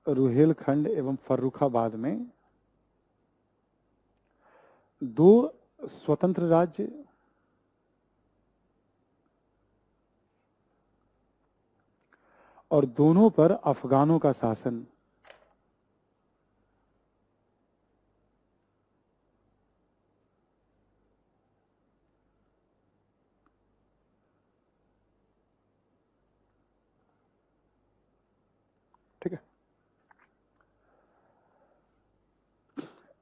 रुहेलखंड एवं फर्रुखाबाद में 2 स्वतंत्र राज्य और दोनों पर अफगानों का शासन। ठीक है,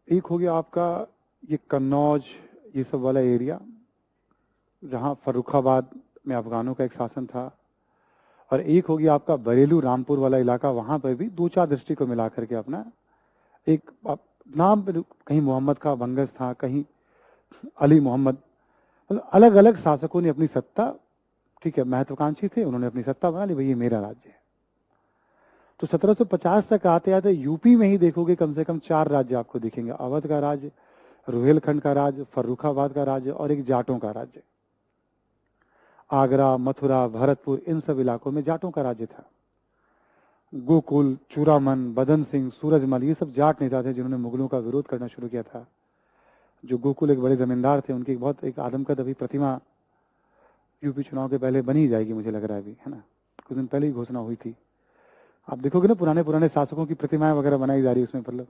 एक हो गया आपका ये कन्नौज, ये सब वाला एरिया जहां फर्रुखाबाद में अफगानों का एक शासन था, और एक हो गया आपका बरेलू रामपुर वाला इलाका, वहां पर भी 2-4 डिस्ट्रिक्ट को मिलाकर के अपना एक नाम, कहीं मोहम्मद का बंगस था, कहीं अली मोहम्मद, मतलब अलग अलग शासकों ने अपनी सत्ता, ठीक है, महत्वाकांक्षी थे, उन्होंने अपनी सत्ता बना ली, भाई ये मेरा राज्य है। तो 1750 तक आते आते यूपी में ही देखोगे कम से कम 4 राज्य आपको दिखेंगे, अवध का राज्य, रुहेलखंड का राज्य, फर्रुखाबाद का राज्य और एक जाटों का राज्य। आगरा, मथुरा, भरतपुर, इन सब इलाकों में जाटों का राज्य था। गोकुल, चूरामन, बदन सिंह, सूरजमल, ये सब जाट नेता थे जिन्होंने मुगलों का विरोध करना शुरू किया था। जो गोकुल एक बड़े जमींदार थे, उनकी बहुत एक आदमकद अभी प्रतिमा यूपी चुनाव के पहले बनी जाएगी, मुझे लग रहा है अभी, है ना, कुछ दिन पहले ही घोषणा हुई थी। आप देखोगे ना पुराने पुराने शासकों की प्रतिमाएं वगैरह बनाई जा रही है उसमें, मतलब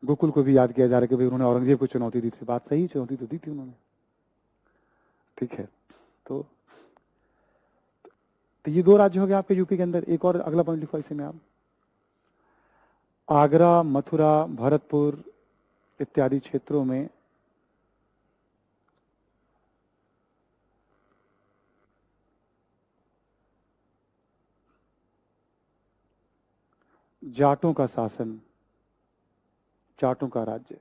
गोकुल को भी याद किया जा रहा है कि भाई उन्होंने औरंगजेब को चुनौती दी थी। बात सही, चुनौती तो दी थी उन्होंने, ठीक है। तो ये 2 राज्य हो गए आपके यूपी के अंदर। एक और अगला पॉइंट लिखो इसी में आप, आगरा, मथुरा, भरतपुर इत्यादि क्षेत्रों में जाटों का शासन, जाटों का राज्य।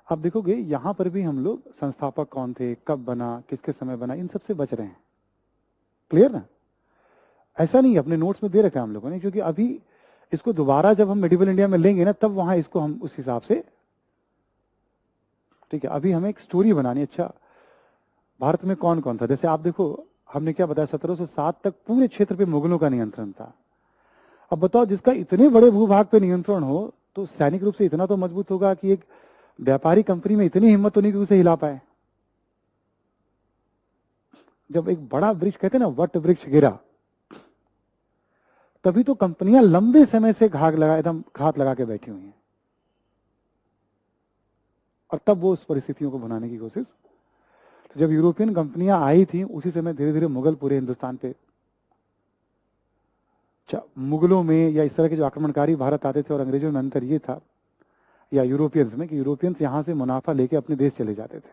आप देखोगे यहां पर भी हम लोग संस्थापक कौन थे, कब बना, किसके समय बना, इन सबसे बच रहे हैं। क्लियर ना? ऐसा नहीं, अपने नोट्स में दे रखा है हम लोगों ने, क्योंकि अभी इसको दोबारा जब हम मेडिवल इंडिया में लेंगे ना, तब वहां इसको हम उस हिसाब से, ठीक है, अभी हमें एक स्टोरी बनानी। अच्छा, भारत में कौन कौन था? जैसे आप देखो, हमने क्या बताया, 1707 तक पूरे क्षेत्र पे मुगलों का नियंत्रण था। अब बताओ, जिसका इतने बड़े भूभाग पे नियंत्रण हो, तो सैनिक रूप से इतना तो मजबूत होगा कि एक व्यापारी कंपनी में इतनी हिम्मत तो नहीं कि उसे हिला पाए। जब एक बड़ा वृक्ष, कहते हैं ना, वट वृक्ष गिरा, तभी तो कंपनियां लंबे समय से घात लगा के बैठी हुई हैं, और तब वो उस परिस्थितियों को बनाने की कोशिश। तो जब यूरोपियन कंपनियां आई थी, उसी समय धीरे धीरे मुगल पूरे हिंदुस्तान पे, मुगलों में या इस तरह के जो आक्रमणकारी भारत आते थे और अंग्रेजों में अंतर ये था, या यूरोपियंस में, कि यूरोपियंस यहां से मुनाफा लेके अपने देश चले जाते थे,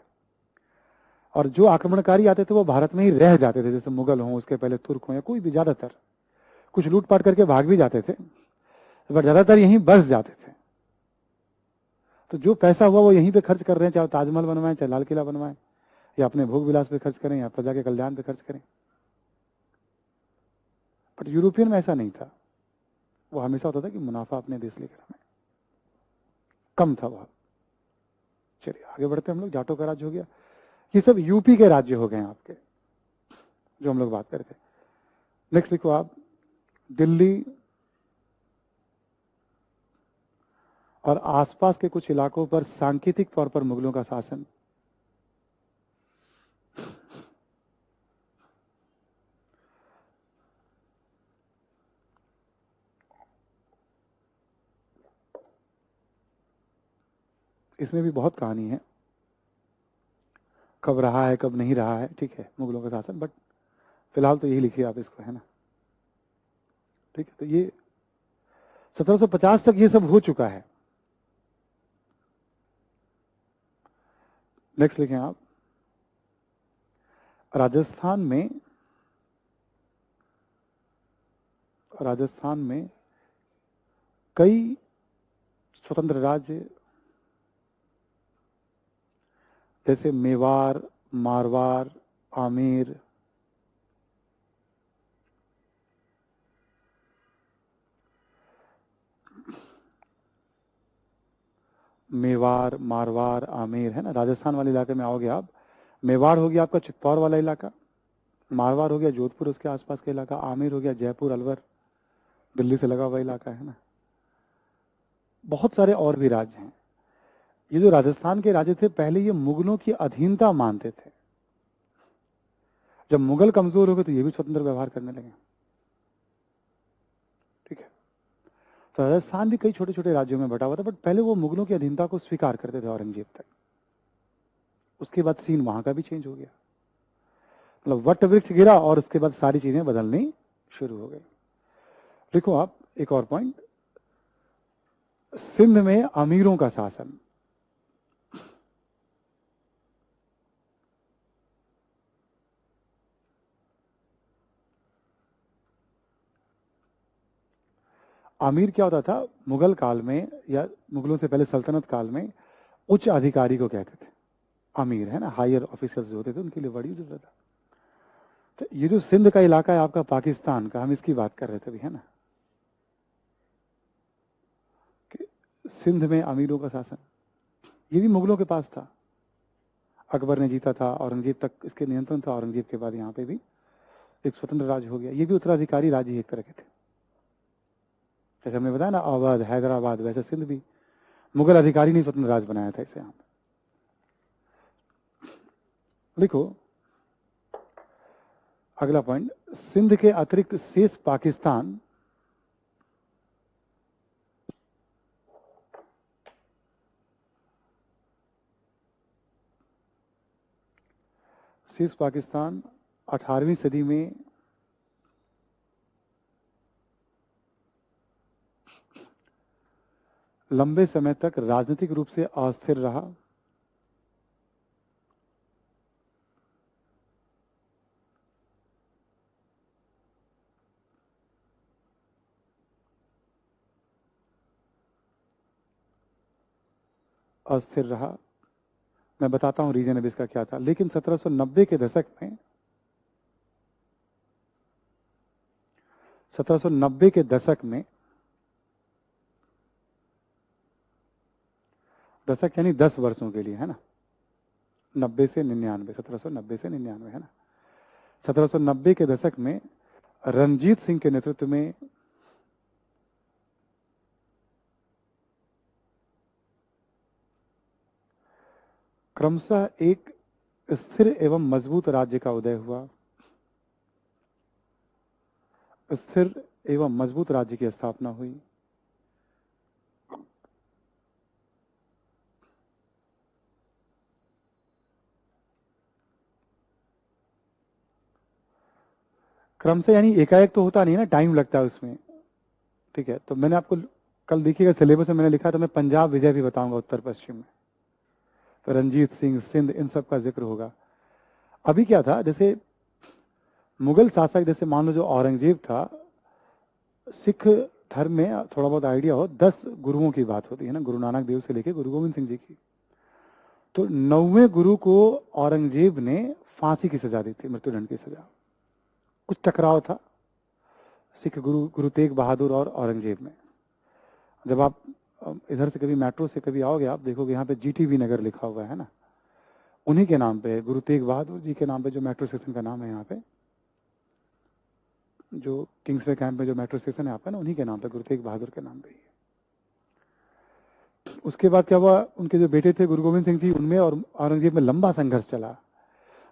और जो आक्रमणकारी आते थे वो भारत में ही रह जाते थे, जैसे मुगल हों, उसके पहले तुर्क हों, या कोई भी, ज्यादातर कुछ लूटपाट करके भाग भी जाते थे, पर ज्यादातर यहीं बस जाते थे। तो जो पैसा हुआ वो यहीं पे खर्च कर रहे हैं, चाहे ताजमहल बनवाएं, चाहे लाल किला बनवाएं, या अपने भोग विलास पे खर्च करें, या प्रजा के कल्याण पे खर्च करें। बट यूरोपियन में ऐसा नहीं था, वो हमेशा होता था कि मुनाफा अपने देश लेकर आना, कम था बहुत। चलिए आगे बढ़ते हैं हम लोग। जाटों का राज्य हो गया, ये सब यूपी के राज्य हो गए आपके, जो हम लोग बात कर रहे थे। नेक्स्ट लिखो आप, दिल्ली और आसपास के कुछ इलाकों पर सांकेतिक तौर पर मुगलों का शासन। इसमें भी बहुत कहानी है, कब रहा है कब नहीं रहा है, ठीक है, मुगलों का शासन, बट फिलहाल तो यही लिखिए आप इसको, है ना, ठीक है। तो ये 1750 तक ये सब हो चुका है। नेक्स्ट लिखें आप, राजस्थान में कई स्वतंत्र राज्य, जैसे मेवाड़, मारवाड़, आमेर, मेवाड़, मारवाड़, आमेर, है ना, राजस्थान वाले इलाके में आओगे आप। मेवाड़ हो गया आपका चित्तौड़ वाला इलाका, मारवाड़ हो गया जोधपुर उसके आसपास का इलाका, आमेर हो गया जयपुर, अलवर, दिल्ली से लगा हुआ इलाका है ना। बहुत सारे और भी राज्य हैं। ये जो राजस्थान के राज्य थे पहले ये मुगलों की अधीनता मानते थे। जब मुगल कमजोर हो गए तो ये भी स्वतंत्र व्यवहार करने लगे। ठीक है, तो राजस्थान भी कई छोटे छोटे राज्यों में बटा हुआ था, बट पहले वो मुगलों की अधीनता को स्वीकार करते थे औरंगजेब तक। उसके बाद सीन वहां का भी चेंज हो गया, मतलब वट वृक्ष गिरा और उसके बाद सारी चीजें बदलनी शुरू हो गई। देखो आप एक और पॉइंट, सिंध में अमीरों का शासन। अमीर क्या होता था मुगल काल में, या मुगलों से पहले सल्तनत काल में उच्च अधिकारी को कहते थे अमीर, है ना। हायर ऑफिसर्स जो होते थे उनके लिए बड़ी यूज होता था। तो ये जो सिंध का इलाका है आपका पाकिस्तान का, हम इसकी बात कर रहे थे अभी, है ना, कि सिंध में अमीरों का शासन, ये भी मुगलों के पास था। अकबर ने जीता था, औरंगजेब तक इसके नियंत्रण था। औरंगजेब के बाद यहाँ पे भी एक स्वतंत्र राज्य हो गया। ये भी उत्तराधिकारी राज्य एक तरह के थे। जैसे हमने बताया ना अवध, हैदराबाद, वैसे सिंध भी मुगल अधिकारी ने स्वतंत्र राज्य बनाया था इसे। यहाँ देखो अगला पॉइंट, सिंध के अतिरिक्त शेष पाकिस्तान शेष पाकिस्तान 18वीं सदी में लंबे समय तक राजनीतिक रूप से अस्थिर रहा। अस्थिर रहा, मैं बताता हूं रीजन अब इसका क्या था। लेकिन 1790 के दशक में 1790 के दशक में, दशक यानी 10 वर्षों के लिए, है ना, 90 से 99, 1790 से 99, है ना। 1790 के दशक में रणजीत सिंह के नेतृत्व में क्रमशः एक स्थिर एवं मजबूत राज्य का उदय हुआ। स्थिर एवं मजबूत राज्य की स्थापना हुई। क्रम से यानी एकाएक तो होता नहीं ना, टाइम लगता है उसमें। ठीक है, तो मैंने आपको कल देखिएगा सिलेबस में मैंने लिखा, तो मैं पंजाब विजय भी बताऊंगा उत्तर पश्चिम में। तो रंजीत सिंह, सिंध, इन सब का जिक्र होगा। अभी क्या था, जैसे मुगल शासक, जैसे मान लो जो औरंगजेब था, सिख धर्म में थोड़ा बहुत आइडिया हो, 10 गुरुओं की बात होती है ना, गुरु नानक देव से लेके गुरु गोविंद सिंह जी की। तो 9वें गुरु को औरंगजेब ने फांसी की सजा दी थी, मृत्युदंड की सजा। कुछ टकराव था सिख गुरु गुरु तेग बहादुर और औरंगजेब में। जब आप इधर से कभी मेट्रो से कभी आओगे, आप देखोगे यहाँ पे जीटीवी नगर लिखा हुआ है ना, उन्हीं के नाम पे, गुरु तेग बहादुर जी के नाम पे जो मेट्रो स्टेशन का नाम है यहाँ पे, जो किंग्सवे कैंप में जो मेट्रो स्टेशन है आपका ना, उन्हीं के नाम पे, गुरु तेग बहादुर के नाम पे ही। उसके बाद क्या हुआ, उनके जो बेटे थे गुरु गोविंद सिंह जी, उनमें और औरंगजेब में लंबा संघर्ष चला।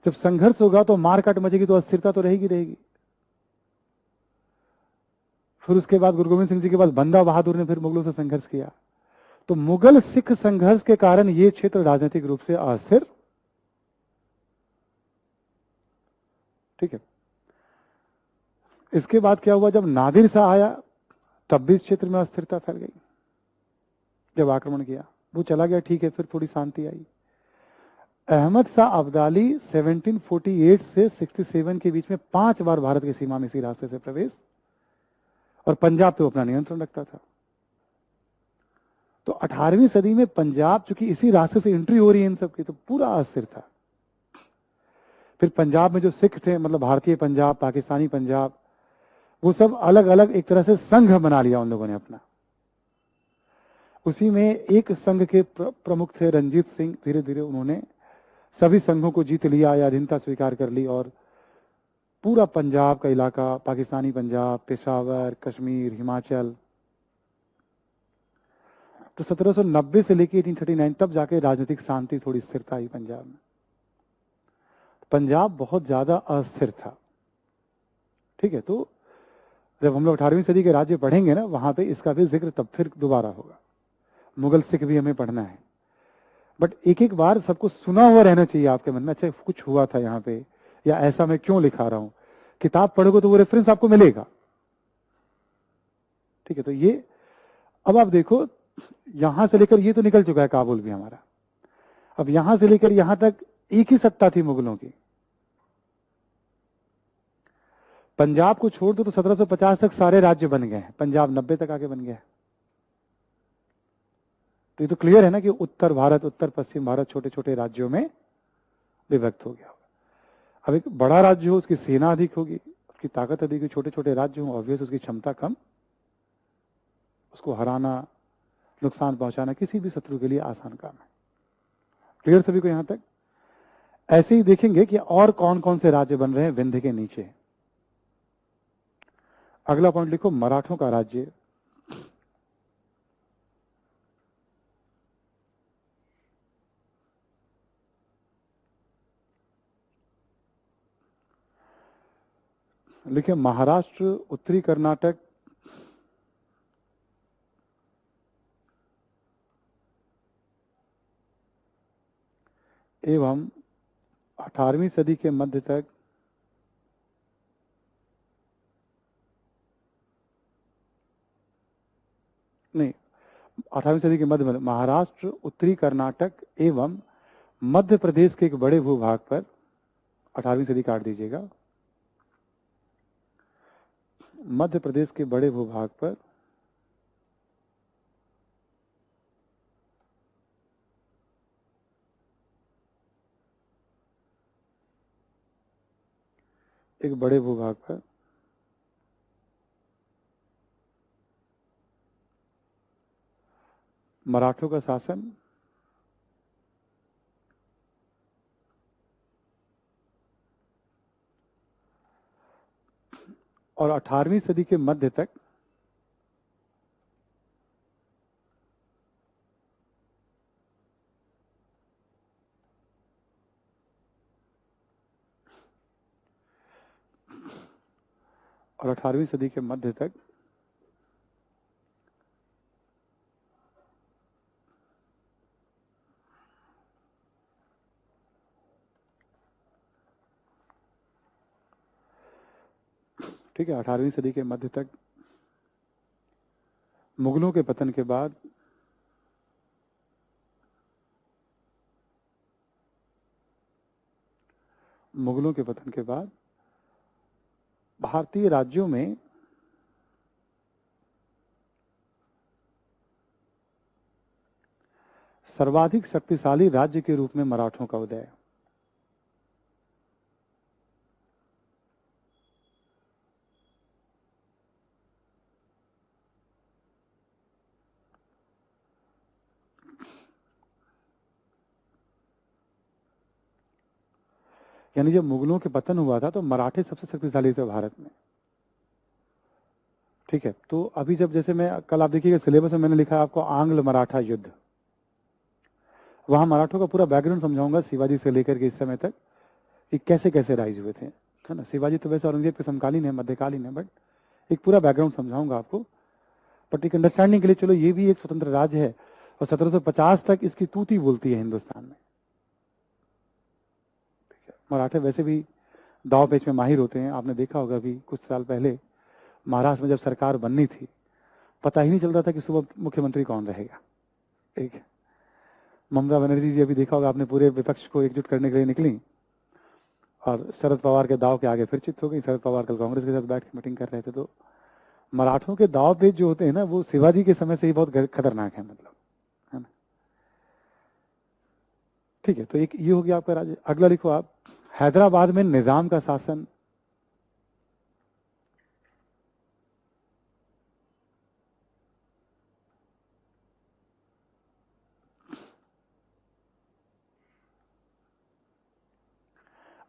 जब संघर्ष होगा तो मारकाट मचेगी, तो अस्थिरता तो रहेगी रहेगी। फिर उसके बाद गुरु गोविंद सिंह जी के बाद बंदा बहादुर ने फिर मुगलों से संघर्ष किया। तो मुगल सिख संघर्ष के कारण ये क्षेत्र राजनीतिक रूप से अस्थिर। ठीक है, इसके बाद क्या हुआ, जब नादिर शाह आया तब भी इस क्षेत्र में अस्थिरता फैल गई। जब आक्रमण किया वो चला गया, ठीक है, फिर थोड़ी शांति आई। अहमद शाह अब्दाली 1748 से 67 के बीच में 5 बार भारत की सीमा में इसी रास्ते से प्रवेश, और पंजाब पे अपना नियंत्रण रखता था। तो 18वीं सदी में पंजाब, चूंकि इसी रास्ते से एंट्री हो रही है इन सब की, तो पूरा अस्थिर था। फिर पंजाब में जो सिख थे, मतलब भारतीय पंजाब, पाकिस्तानी पंजाब, वो सब अलग अलग एक तरह से संघ बना लिया उन लोगों ने अपना। उसी में एक संघ के प्रमुख थे रंजीत सिंह। धीरे धीरे उन्होंने सभी संघों को जीत लिया या अधीनता स्वीकार कर ली, और पूरा पंजाब का इलाका, पाकिस्तानी पंजाब, पेशावर, कश्मीर, हिमाचल। तो 1790 से लेकर 1839 तब जाके राजनीतिक शांति, थोड़ी स्थिरता आई पंजाब में। पंजाब बहुत ज्यादा अस्थिर था। ठीक है, तो जब हम लोग 18वीं सदी के राज्य पढ़ेंगे ना, वहां पे इसका भी जिक्र तब फिर दोबारा होगा। मुगल सिख भी हमें पढ़ना है, बट एक एक बार सबको सुना हुआ रहना चाहिए आपके मन में, अच्छा कुछ हुआ था यहाँ पे, या ऐसा मैं क्यों लिखा रहा हूं। किताब पढ़ोगे तो वो रेफरेंस आपको मिलेगा। ठीक है, तो ये अब आप देखो, यहां से लेकर ये तो निकल चुका है काबुल भी हमारा। अब यहां से लेकर यहां तक एक ही सत्ता थी मुगलों की। पंजाब को छोड़ दो तो 1750 तक सारे राज्य बन गए हैं, पंजाब 90 तक आके बन गया है। तो ये तो क्लियर है ना कि उत्तर भारत, उत्तर पश्चिम भारत छोटे छोटे राज्यों में विभक्त हो गया। अब एक बड़ा राज्य हो, उसकी सेना अधिक होगी, उसकी ताकत अधिक होगी। छोटे छोटे राज्य हो, ऑब्वियस उसकी क्षमता कम, उसको हराना, नुकसान पहुंचाना किसी भी शत्रु के लिए आसान काम है। क्लियर सभी को यहां तक? ऐसे ही देखेंगे कि और कौन कौन से राज्य बन रहे हैं विंध्य के नीचे। अगला पॉइंट लिखो, मराठों का राज्य। लिखे महाराष्ट्र, उत्तरी कर्नाटक, एवं 18वीं सदी के मध्य तक नहीं, 18वीं सदी के मध्य में महाराष्ट्र, उत्तरी कर्नाटक एवं मध्य प्रदेश के एक बड़े भूभाग पर, 18वीं सदी काट दीजिएगा, मध्य प्रदेश के बड़े भूभाग पर एक बड़े भूभाग पर मराठों का शासन और 18वीं सदी के मध्य तक और 18वीं सदी के मध्य तक ठीक है, 18वीं सदी के मध्य तक मुगलों के पतन के बाद मुगलों के पतन के बाद भारतीय राज्यों में सर्वाधिक शक्तिशाली राज्य के रूप में मराठों का उदय। यानी जब मुगलों के पतन हुआ था तो मराठे सबसे शक्तिशाली थे भारत में। ठीक है, तो अभी जब जैसे मैं कल आप देखिएगा सिलेबस में मैंने लिखा है आपको आंग्ल मराठा युद्ध, वहां मराठों का पूरा बैकग्राउंड समझाऊंगा शिवाजी से लेकर के इस समय तक कि कैसे कैसे राइज हुए थे, है ना। शिवाजी तो वैसे औरंगजेब के समकालीन है, मध्यकालीन है, बट एक पूरा बैकग्राउंड समझाऊंगा आपको। बट एक अंडरस्टैंडिंग के लिए चलो ये भी एक स्वतंत्र राज्य है और 1750 तक इसकी तूती बोलती है हिंदुस्तान में। मराठे वैसे भी दाव पेच में माहिर होते हैं। आपने देखा होगा अभी कुछ साल पहले महाराष्ट्र में जब सरकार बननी थी, पता ही नहीं चल रहा था कि सुबह मुख्यमंत्री कौन रहेगा। ठीक है, ममता बनर्जी जी अभी देखा होगा आपने, पूरे विपक्ष को एकजुट करने के लिए निकली और शरद पवार के दाव के आगे फिर चित हो गई। शरद पवार कल कांग्रेस के साथ बैठ के मीटिंग कर रहे थे। तो मराठों के दाव पेच जो होते हैं ना, वो शिवाजी के समय से ही बहुत खतरनाक है, मतलब, है ना। ठीक है, तो एक ये हो गया आपका राज्य। अगला लिखो आप, हैदराबाद में निजाम का शासन।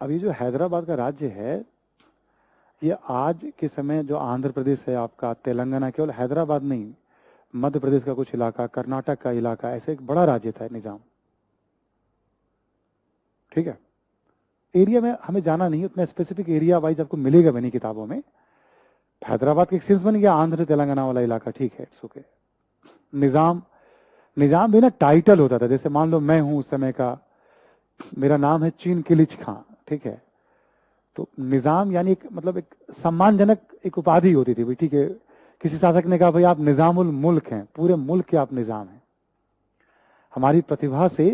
अब ये जो हैदराबाद का राज्य है, ये आज के समय जो आंध्र प्रदेश है आपका, तेलंगाना, केवल हैदराबाद नहीं, मध्य प्रदेश का कुछ इलाका, कर्नाटक का इलाका, ऐसे एक बड़ा राज्य था निजाम। ठीक है, एरिया में हमें जाना नहीं, उतना स्पेसिफिक एरिया वाइज आपको मिलेगा बनी किताबों में। हैदराबाद का एक सेंस बन गया, आंध्र तेलंगाना वाला इलाका, ठीक है, इट्स ओके। निजाम, निजाम भी ना टाइटल होता था, जैसे मान लो मैं हूं उस समय का, मेरा नाम है चीन किलिच खां, ठीक है, तो निजाम यानी एक मतलब एक सम्मानजनक एक उपाधि होती थी भाई, ठीक है। किसी शासक ने कहा भाई आप निजामुल मुल्क हैं, पूरे मुल्क के आप निजाम हैं। हमारी प्रतिभा से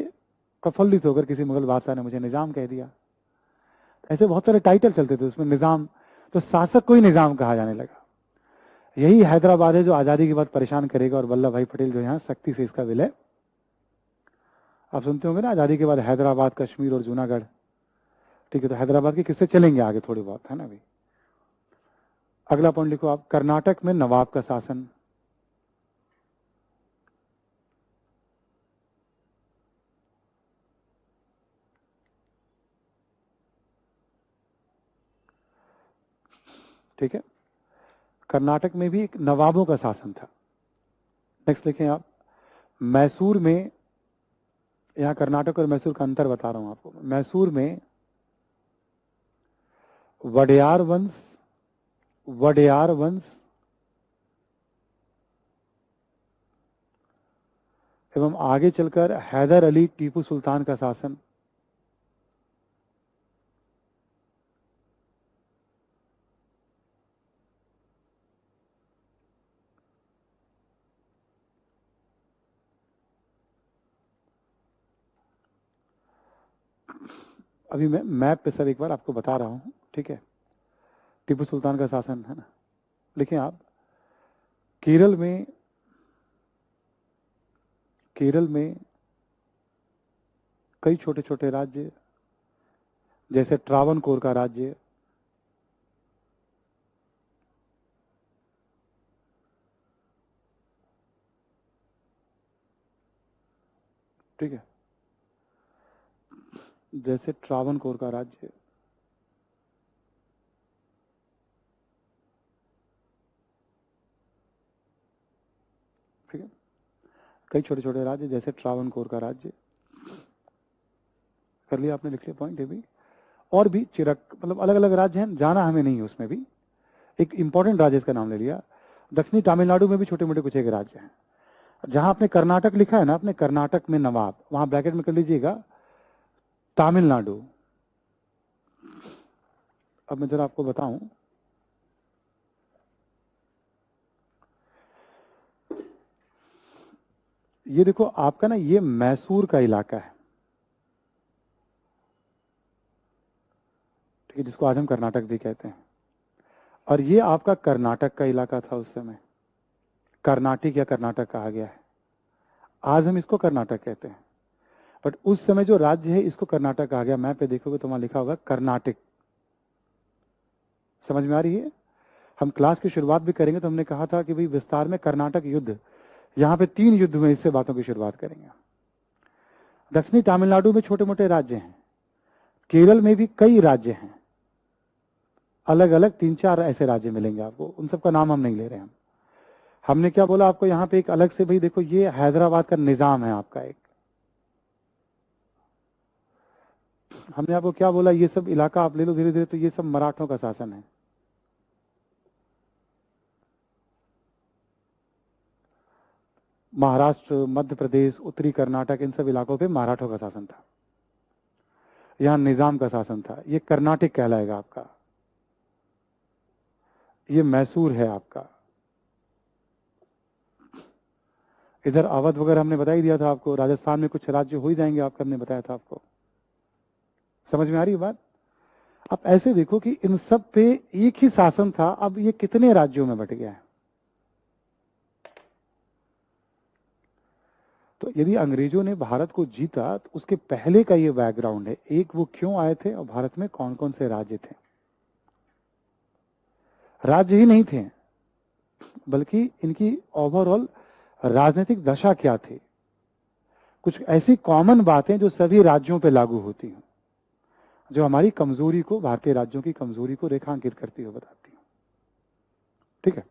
प्रफुल्लित होकर किसी मुगल बादशाह ने मुझे निजाम कह दिया। ऐसे बहुत सारे टाइटल चलते थे उसमें, निजाम, तो शासक को ही निजाम कहा जाने लगा। यही हैदराबाद है जो आजादी के बाद परेशान करेगा, और वल्लभ भाई पटेल जो यहाँ सख्ती से इसका विलय, आप सुनते होंगे ना आजादी के बाद हैदराबाद, कश्मीर और जूनागढ़, ठीक है, तो हैदराबाद के किस्से चलेंगे आगे थोड़ी बहुत, है ना भाई। अगला पॉइंट लिखो आप, कर्नाटक में नवाब का शासन। ठीक है, कर्नाटक में भी एक नवाबों का शासन था। नेक्स्ट लिखें आप, मैसूर में, यहां कर्नाटक और मैसूर का अंतर बता रहा हूं आपको। मैसूर में वडेयार वंश, वडेयार वंश एवं आगे चलकर हैदर अली टीपू सुल्तान का शासन। अभी मैं मैप पे सब एक बार आपको बता रहा हूं, ठीक है। टीपू सुल्तान का शासन है ना, लिखें आप, केरल में, केरल में कई छोटे छोटे राज्य, जैसे ट्रावनकोर का राज्य, ठीक है, जैसे ट्रावनकोर का राज्य, ठीक है, कई छोटे छोटे राज्य जैसे ट्रावनकोर का राज्य, कर लिया आपने, लिख लिया पॉइंट है भी। और भी चिरक, मतलब अलग अलग राज्य हैं, जाना हमें नहीं है उसमें भी। एक इंपॉर्टेंट राज्य इसका नाम ले लिया, दक्षिणी तमिलनाडु में भी छोटे मोटे कुछ एक राज्य हैं। जहां आपने कर्नाटक लिखा है ना, आपने कर्नाटक में नवाब, वहां ब्रैकेट में कर लीजिएगा तमिलनाडु। अब मैं जरा आपको बताऊं, ये देखो आपका ना, ये मैसूर का इलाका है, ठीक है, जिसको आज हम कर्नाटक भी कहते हैं। और ये आपका कर्नाटक का इलाका था उस समय, कर्नाटक या कर्नाटक कहा गया है। आज हम इसको कर्नाटक कहते हैं, बट उस समय जो राज्य है इसको कर्नाटक कहा गया। मैप पे देखोगे तो वहां लिखा होगा कर्नाटक। समझ में आ रही है? हम क्लास की शुरुआत भी करेंगे तो हमने कहा था कि भाई विस्तार में कर्नाटक युद्ध, यहां पे 3 युद्ध हुए, इससे बातों की शुरुआत करेंगे। दक्षिणी तमिलनाडु में छोटे मोटे राज्य हैं, केरल में भी कई राज्य हैं, अलग अलग 3-4 ऐसे राज्य मिलेंगे आपको, उन सबका नाम हम नहीं ले रहे हैं। हमने क्या बोला आपको यहाँ पे एक अलग से, भाई देखो ये हैदराबाद का निजाम है आपका एक, हमने आपको क्या बोला, ये सब इलाका आप ले लो धीरे धीरे, तो ये सब मराठों का शासन है। महाराष्ट्र, मध्य प्रदेश, उत्तरी कर्नाटक, इन सब इलाकों पे मराठों का शासन था, यहां निजाम का शासन था। ये कर्नाटक कहलाएगा आपका, ये मैसूर है आपका। इधर अवध वगैरह हमने बता ही दिया था आपको, राजस्थान में कुछ राज्य हो ही जाएंगे आपका, हमने बताया था आपको। समझ में आ रही है बात? आप ऐसे देखो कि इन सब पे एक ही शासन था, अब ये कितने राज्यों में बट गया है। तो यदि अंग्रेजों ने भारत को जीता तो उसके पहले का ये बैकग्राउंड है, एक वो क्यों आए थे और भारत में कौन कौन से राज्य थे। राज्य ही नहीं थे, बल्कि इनकी ओवरऑल राजनीतिक दशा क्या थी, कुछ ऐसी कॉमन बातें जो सभी राज्यों पे लागू होती हैं। जो हमारी कमजोरी को, भारतीय राज्यों की कमजोरी को रेखांकित करती हुई बताती हूँ। ठीक है,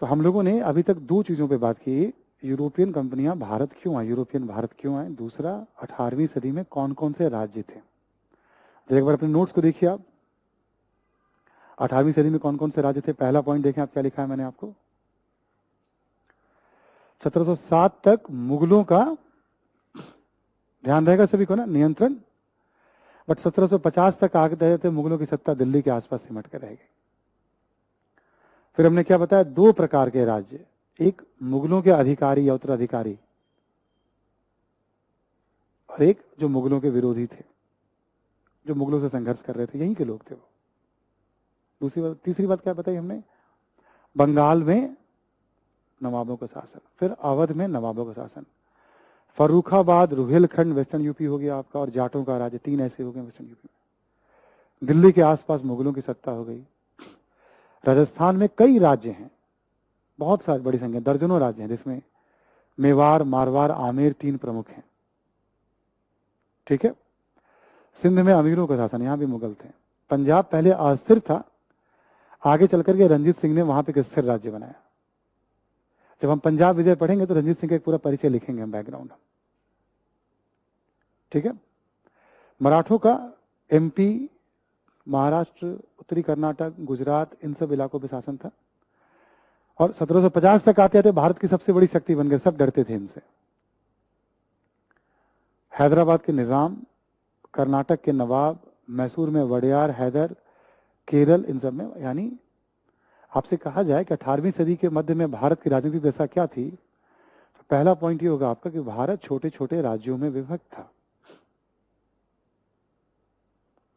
तो हम लोगों ने अभी तक दो चीजों पे बात की, यूरोपियन कंपनियां भारत क्यों आई, यूरोपियन भारत क्यों आए, दूसरा 18वीं सदी में कौन कौन से राज्य थे। जरा एक बार अपने नोट्स को देखिए आप, 18वीं सदी में कौन कौन से राज्य थे। पहला पॉइंट देखें आप, क्या लिखा है मैंने आपको, 1707 तक मुगलों का, ध्यान रहेगा सभी को ना, नियंत्रण, बट 1750 तक आ गए थे मुगलों की सत्ता दिल्ली के आसपास सिमट कर रह गई। फिर हमने क्या बताया, दो प्रकार के राज्य, एक मुगलों के अधिकारी या उत्तराधिकारी, और एक जो मुगलों के विरोधी थे, जो मुगलों से संघर्ष कर रहे थे, यहीं के लोग थे वो। दूसरी बात, तीसरी बात क्या बताई हमने, बंगाल में नवाबों का शासन, फिर अवध में नवाबों का शासन, फर्रुखाबाद, रुहेलखंड वेस्टर्न यूपी हो गया आपका, और जाटों का राज्य, तीन ऐसे हो गए वेस्टर्न यूपी में। दिल्ली के आसपास मुगलों की सत्ता हो गई। राजस्थान में कई राज्य हैं, बहुत सारी, बड़ी संख्या, दर्जनों राज्य हैं, जिसमें मेवाड़, मारवाड़, आमेर तीन प्रमुख हैं। ठीक है, सिंध में अमीरों का शासन, यहां भी मुगल थे। पंजाब पहले अस्थिर था, आगे चलकर के रंजीत सिंह ने वहां पे एक स्थिर राज्य बनाया। जब हम पंजाब विजय पढ़ेंगे तो रंजीत सिंह का एक पूरा परिचय लिखेंगे हम, बैकग्राउंड। ठीक है, मराठों का एमपी, महाराष्ट्र, उत्तरी कर्नाटक, गुजरात, इन सब इलाकों पे शासन था। और 1750 तक आते आते भारत की सबसे बड़ी शक्ति बन गए, सब डरते थे इनसे। हैदराबाद के निजाम, कर्नाटक के नवाब, मैसूर में वडियार, हैदर, केरल, इन सब में, यानी आपसे कहा जाए कि 18वीं सदी के मध्य में भारत की राजनीतिक दशा क्या थी, तो पहला पॉइंट ये होगा आपका कि भारत छोटे छोटे राज्यों में विभक्त था।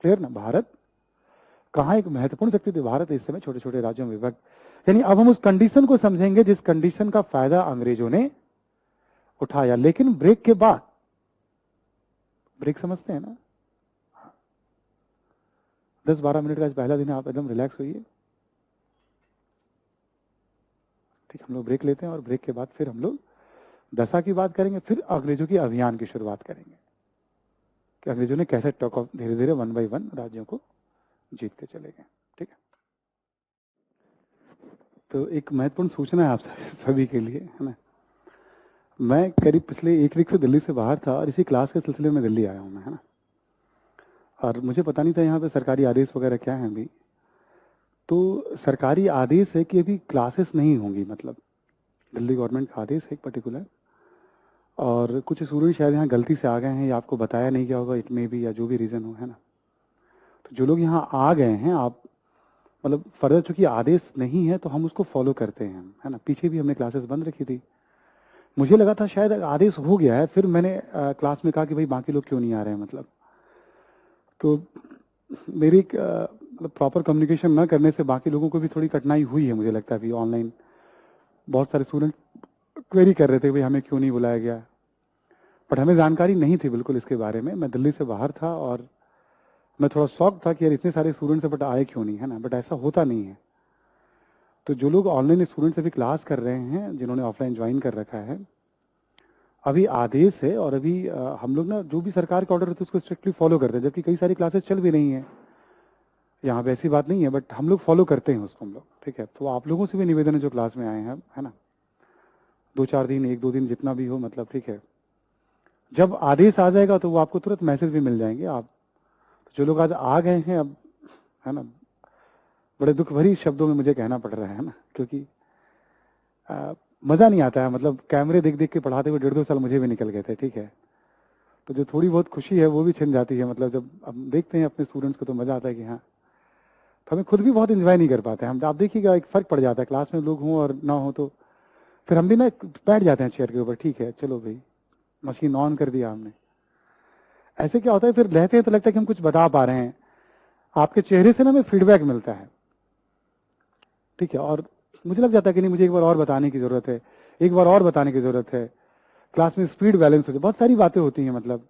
क्लियर ना, भारत कहां एक महत्वपूर्ण शक्ति थी, भारत इस समय छोटे छोटे राज्यों में विभक्त। यानी अब हम उस कंडीशन को समझेंगे जिस कंडीशन का फायदा अंग्रेजों ने उठाया, लेकिन ब्रेक के बाद, ब्रेक समझते हैं ना, 10-12 मिनट का आज पहला दिन है, आप एकदम रिलैक्स होइए। ठीक, हम लोग ब्रेक लेते हैं और ब्रेक के बाद फिर हम लोग दशा की बात करेंगे, फिर अंग्रेजों की अभियान की शुरुआत करेंगे कि अंग्रेजों ने कैसे टॉक ऑफ धीरे धीरे 1 बाय 1 राज्यों को जीतते चले गए। ठीक है, तो एक महत्वपूर्ण सूचना है आप सभी के लिए, है ना। मैं करीब पिछले 1 वीक से दिल्ली से बाहर था और इसी क्लास के सिलसिले में दिल्ली आया हूँ मैं, है ना। और मुझे पता नहीं था यहाँ पे सरकारी आदेश वगैरह क्या है अभी। तो सरकारी आदेश है कि अभी क्लासेस नहीं होंगी, मतलब दिल्ली गवर्नमेंट का आदेश है एक पर्टिकुलर, और कुछ स्टूडेंट शायद यहाँ गलती से आ गए हैं या आपको बताया नहीं गया होगा, इट में भी, या जो भी रीज़न हो, है ना। तो जो लोग यहाँ आ गए हैं, आप मतलब फर्दर चूंकि आदेश नहीं है तो हम उसको फॉलो करते हैं, है ना। पीछे भी हमने क्लासेस बंद रखी थी, मुझे लगा था शायद आदेश हो गया है, फिर मैंने क्लास में कहा कि भाई बाकी लोग क्यों नहीं आ रहे हैं, मतलब। तो मेरी मतलब प्रॉपर कम्युनिकेशन न करने से बाकी लोगों को भी थोड़ी कठिनाई हुई है, मुझे लगता है। अभी ऑनलाइन बहुत सारे स्टूडेंट क्वेरी कर रहे थे भाई हमें क्यों नहीं बुलाया गया, बट हमें जानकारी नहीं थी बिल्कुल इसके बारे में। मैं दिल्ली से बाहर था और मैं थोड़ा शॉक था कि यार इतने सारे स्टूडेंट्स हैं बट आए क्यों नहीं, है ना। बट ऐसा होता नहीं है। तो जो लोग ऑनलाइन स्टूडेंट्स अभी क्लास कर रहे हैं, जिन्होंने ऑफलाइन ज्वाइन कर रखा है, अभी आदेश है और अभी हम लोग ना जो भी सरकार का ऑर्डर होता है उसको स्ट्रिक्टली फॉलो करते हैं, जबकि कई सारी क्लासेस चल भी रही हैं यहाँ पे, ऐसी बात नहीं है, बट हम लोग फॉलो करते हैं उसको हम लोग। ठीक है, तो आप लोगों से भी निवेदन है जो क्लास में आए हैं, है ना, 2-4 दिन, 1-2 दिन जितना भी हो, मतलब। ठीक है, जब आदेश आ जाएगा तो वो आपको तुरंत मैसेज भी मिल जाएंगे। आप जो लोग आज आ गए हैं अब, है ना, बड़े दुख भरी शब्दों में मुझे कहना पड़ रहा है ना, क्योंकि मज़ा नहीं आता है, मतलब कैमरे देख देख के पढ़ाते हुए 1.5-2 साल मुझे भी निकल गए थे। ठीक है, तो जो थोड़ी बहुत खुशी है वो भी छिन जाती है, मतलब जब अब देखते हैं अपने स्टूडेंट्स को तो मज़ा आता है कि हाँ। तो हमें खुद भी बहुत इंजॉय नहीं कर पाते हम, आप देखिएगा एक फ़र्क पड़ जाता है, क्लास में लोग हों और ना हो तो फिर हम भी ना बैठ जाते हैं चेयर के ऊपर, ठीक है चलो भाई मशीन ऑन कर दिया हमने। ऐसे क्या होता है, फिर रहते हैं तो लगता है कि हम कुछ बता पा रहे हैं, आपके चेहरे से ना हमें फीडबैक मिलता है। ठीक है, और मुझे लग जाता है कि नहीं मुझे एक बार और बताने की जरूरत है, एक बार और बताने की जरूरत है, क्लास में स्पीड बैलेंस हो जाए, बहुत सारी बातें होती हैं, मतलब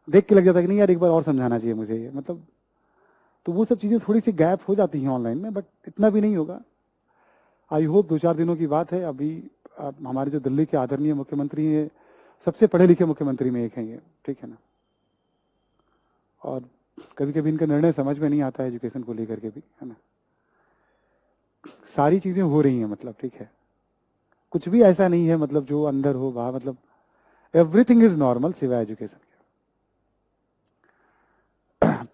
देख के लग जाता है कि नहीं यार एक बार और समझाना चाहिए मुझे ये, मतलब। तो वो सब चीज़ें थोड़ी सी गैप हो जाती हैं ऑनलाइन में, बट इतना भी नहीं होगा। आई होप 2-4 दिनों की बात है। अभी हमारे जो दिल्ली के आदरणीय मुख्यमंत्री हैं, सबसे पढ़े लिखे मुख्यमंत्री में एक हैं ये, ठीक है ना। और कभी कभी इनका निर्णय समझ में नहीं आता है एजुकेशन को लेकर के भी, है ना। सारी चीजें हो रही हैं, मतलब ठीक है, कुछ भी ऐसा नहीं है मतलब जो अंदर हो बाहर, मतलब एवरीथिंग इज नॉर्मल सिवाय एजुकेशन के।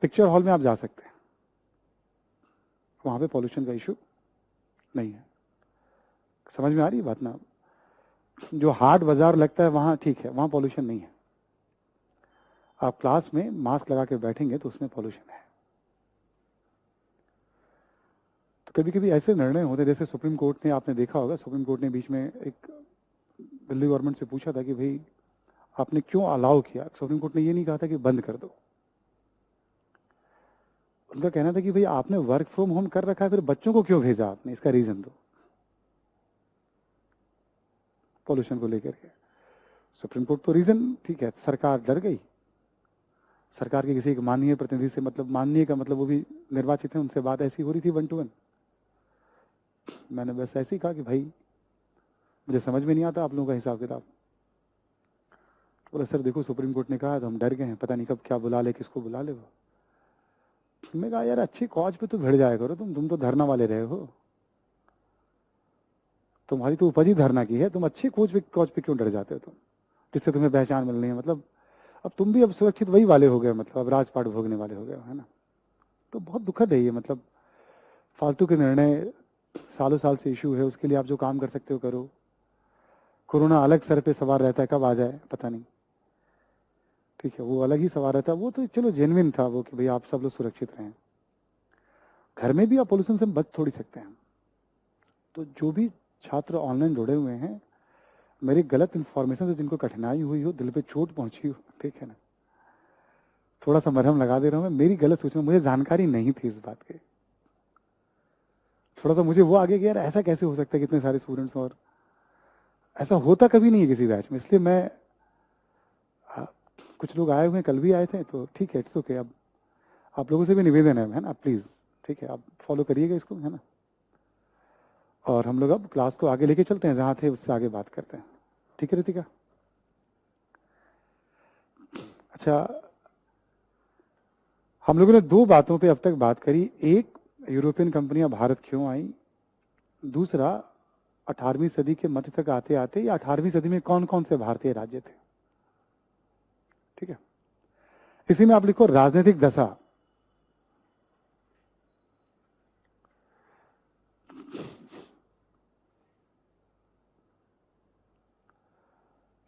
पिक्चर हॉल में आप जा सकते हैं, वहां पे पॉल्यूशन का इशू नहीं है। समझ में आ रही है बात ना। जो हाट बाजार लगता है वहां ठीक है, वहां पॉल्यूशन नहीं है। आप क्लास में मास्क लगा के बैठेंगे तो उसमें पॉल्यूशन है। तो कभी कभी ऐसे निर्णय होते हैं, जैसे सुप्रीम कोर्ट ने, आपने देखा होगा, सुप्रीम कोर्ट ने बीच में एक दिल्ली गवर्नमेंट से पूछा था कि भाई आपने क्यों अलाउ किया। सुप्रीम कोर्ट ने ये नहीं कहा था कि बंद कर दो, उनका कहना था कि भाई आपने वर्क फ्रॉम होम कर रखा है, फिर बच्चों को क्यों भेजा आपने, इसका रीजन दो पॉल्यूशन को लेकर के। सुप्रीम कोर्ट तो रीजन ठीक है, सरकार डर गई। सरकार के किसी एक माननीय प्रतिनिधि से, मतलब माननीय का मतलब वो भी निर्वाचित है, उनसे बात ऐसी हो रही थी 1 to 1। मैंने बस ऐसे ही कहा कि भाई मुझे समझ में नहीं आता आप लोगों का हिसाब किताब। तो बोला सर देखो सुप्रीम कोर्ट ने कहा तो हम डर गए हैं, पता नहीं कब क्या बुला ले, किसको बुला ले वो। मैं कहा यार अच्छी कॉज पे तो भिड़ जाया करो, तुम तो धरना वाले रहे हो, तुम्हारी तो उपज ही धरना की है, तुम अच्छी कॉज पे क्यों डर जाते हो तुम, जिससे तुम्हें पहचान मिलनी है। मतलब अब तुम भी अब सुरक्षित वही वाले हो गए, मतलब अब राजपाट भोगने वाले हो गए, है ना। तो बहुत दुखद है ये, मतलब फालतू के निर्णय, सालों साल से इशू है, उसके लिए आप जो काम कर सकते हो करो। कोरोना अलग सर पे सवार रहता है, कब आ जाए पता नहीं, ठीक है, वो अलग ही सवार रहता है। वो तो चलो जेन्युइन था वो कि भाई आप सब लोग सुरक्षित रहें। घर में भी आप पोल्यूशन से बच थोड़ी सकते हैं। तो जो भी छात्र ऑनलाइन जुड़े हुए हैं, मेरी गलत इन्फॉर्मेशन से जिनको कठिनाई हुई हो, दिल पे चोट पहुंची हो, ठीक है ना, थोड़ा सा मरहम लगा दे रहा हूं मैं, मेरी गलत सूचना, मुझे जानकारी नहीं थी इस बात की। थोड़ा सा मुझे वो आगे गया, ऐसा कैसे हो सकता है कि इतने सारे स्टूडेंट्स, और ऐसा होता कभी नहीं है किसी बैच में, इसलिए मैं कुछ लोग आए हुए हैं, कल भी आए थे, तो ठीक है, इट्स ओके। अब आप लोगों से भी निवेदन है ना, प्लीज ठीक है, आप फॉलो करिएगा इसको, है ना। और हम लोग अब क्लास को आगे लेके चलते हैं, जहां थे उससे आगे बात करते हैं, ठीक है रितिका। अच्छा, हम लोगों ने 2 बातों पे अब तक बात करी। एक, यूरोपियन कंपनियां भारत क्यों आई। दूसरा, 18वीं सदी के मध्य तक आते आते या 18वीं सदी में कौन कौन से भारतीय राज्य थे, ठीक है। इसी में आप लिखो राजनीतिक दशा।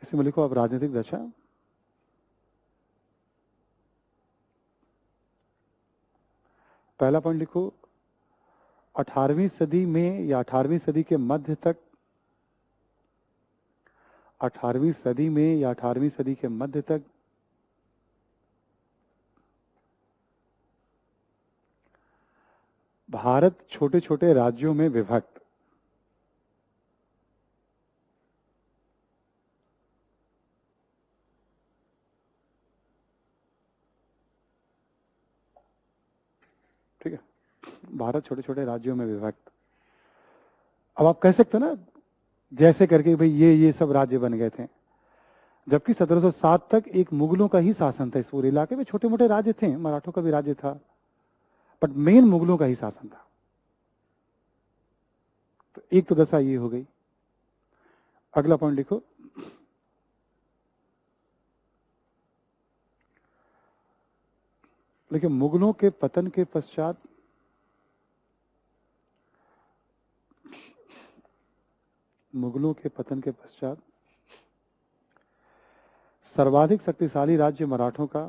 इसी में लिखो आप राजनीतिक दशा। पहला पॉइंट लिखो 18वीं सदी में या 18वीं सदी के मध्य तक, 18वीं सदी में या 18वीं सदी के मध्य तक भारत छोटे छोटे राज्यों में विभक्त। ठीक है, भारत छोटे छोटे राज्यों में विभक्त। अब आप कह सकते हो ना, जैसे करके भाई ये सब राज्य बन गए थे, जबकि 1707 तक एक मुगलों का ही शासन था इस पूरे इलाके में। छोटे मोटे राज्य थे, मराठों का भी राज्य था, बट मेन मुगलों का ही शासन था। तो एक तो दशा ये हो गई। अगला पॉइंट लिखो, लेकिन मुगलों के पतन के पश्चात, मुगलों के पतन के पश्चात सर्वाधिक शक्तिशाली राज्य मराठों का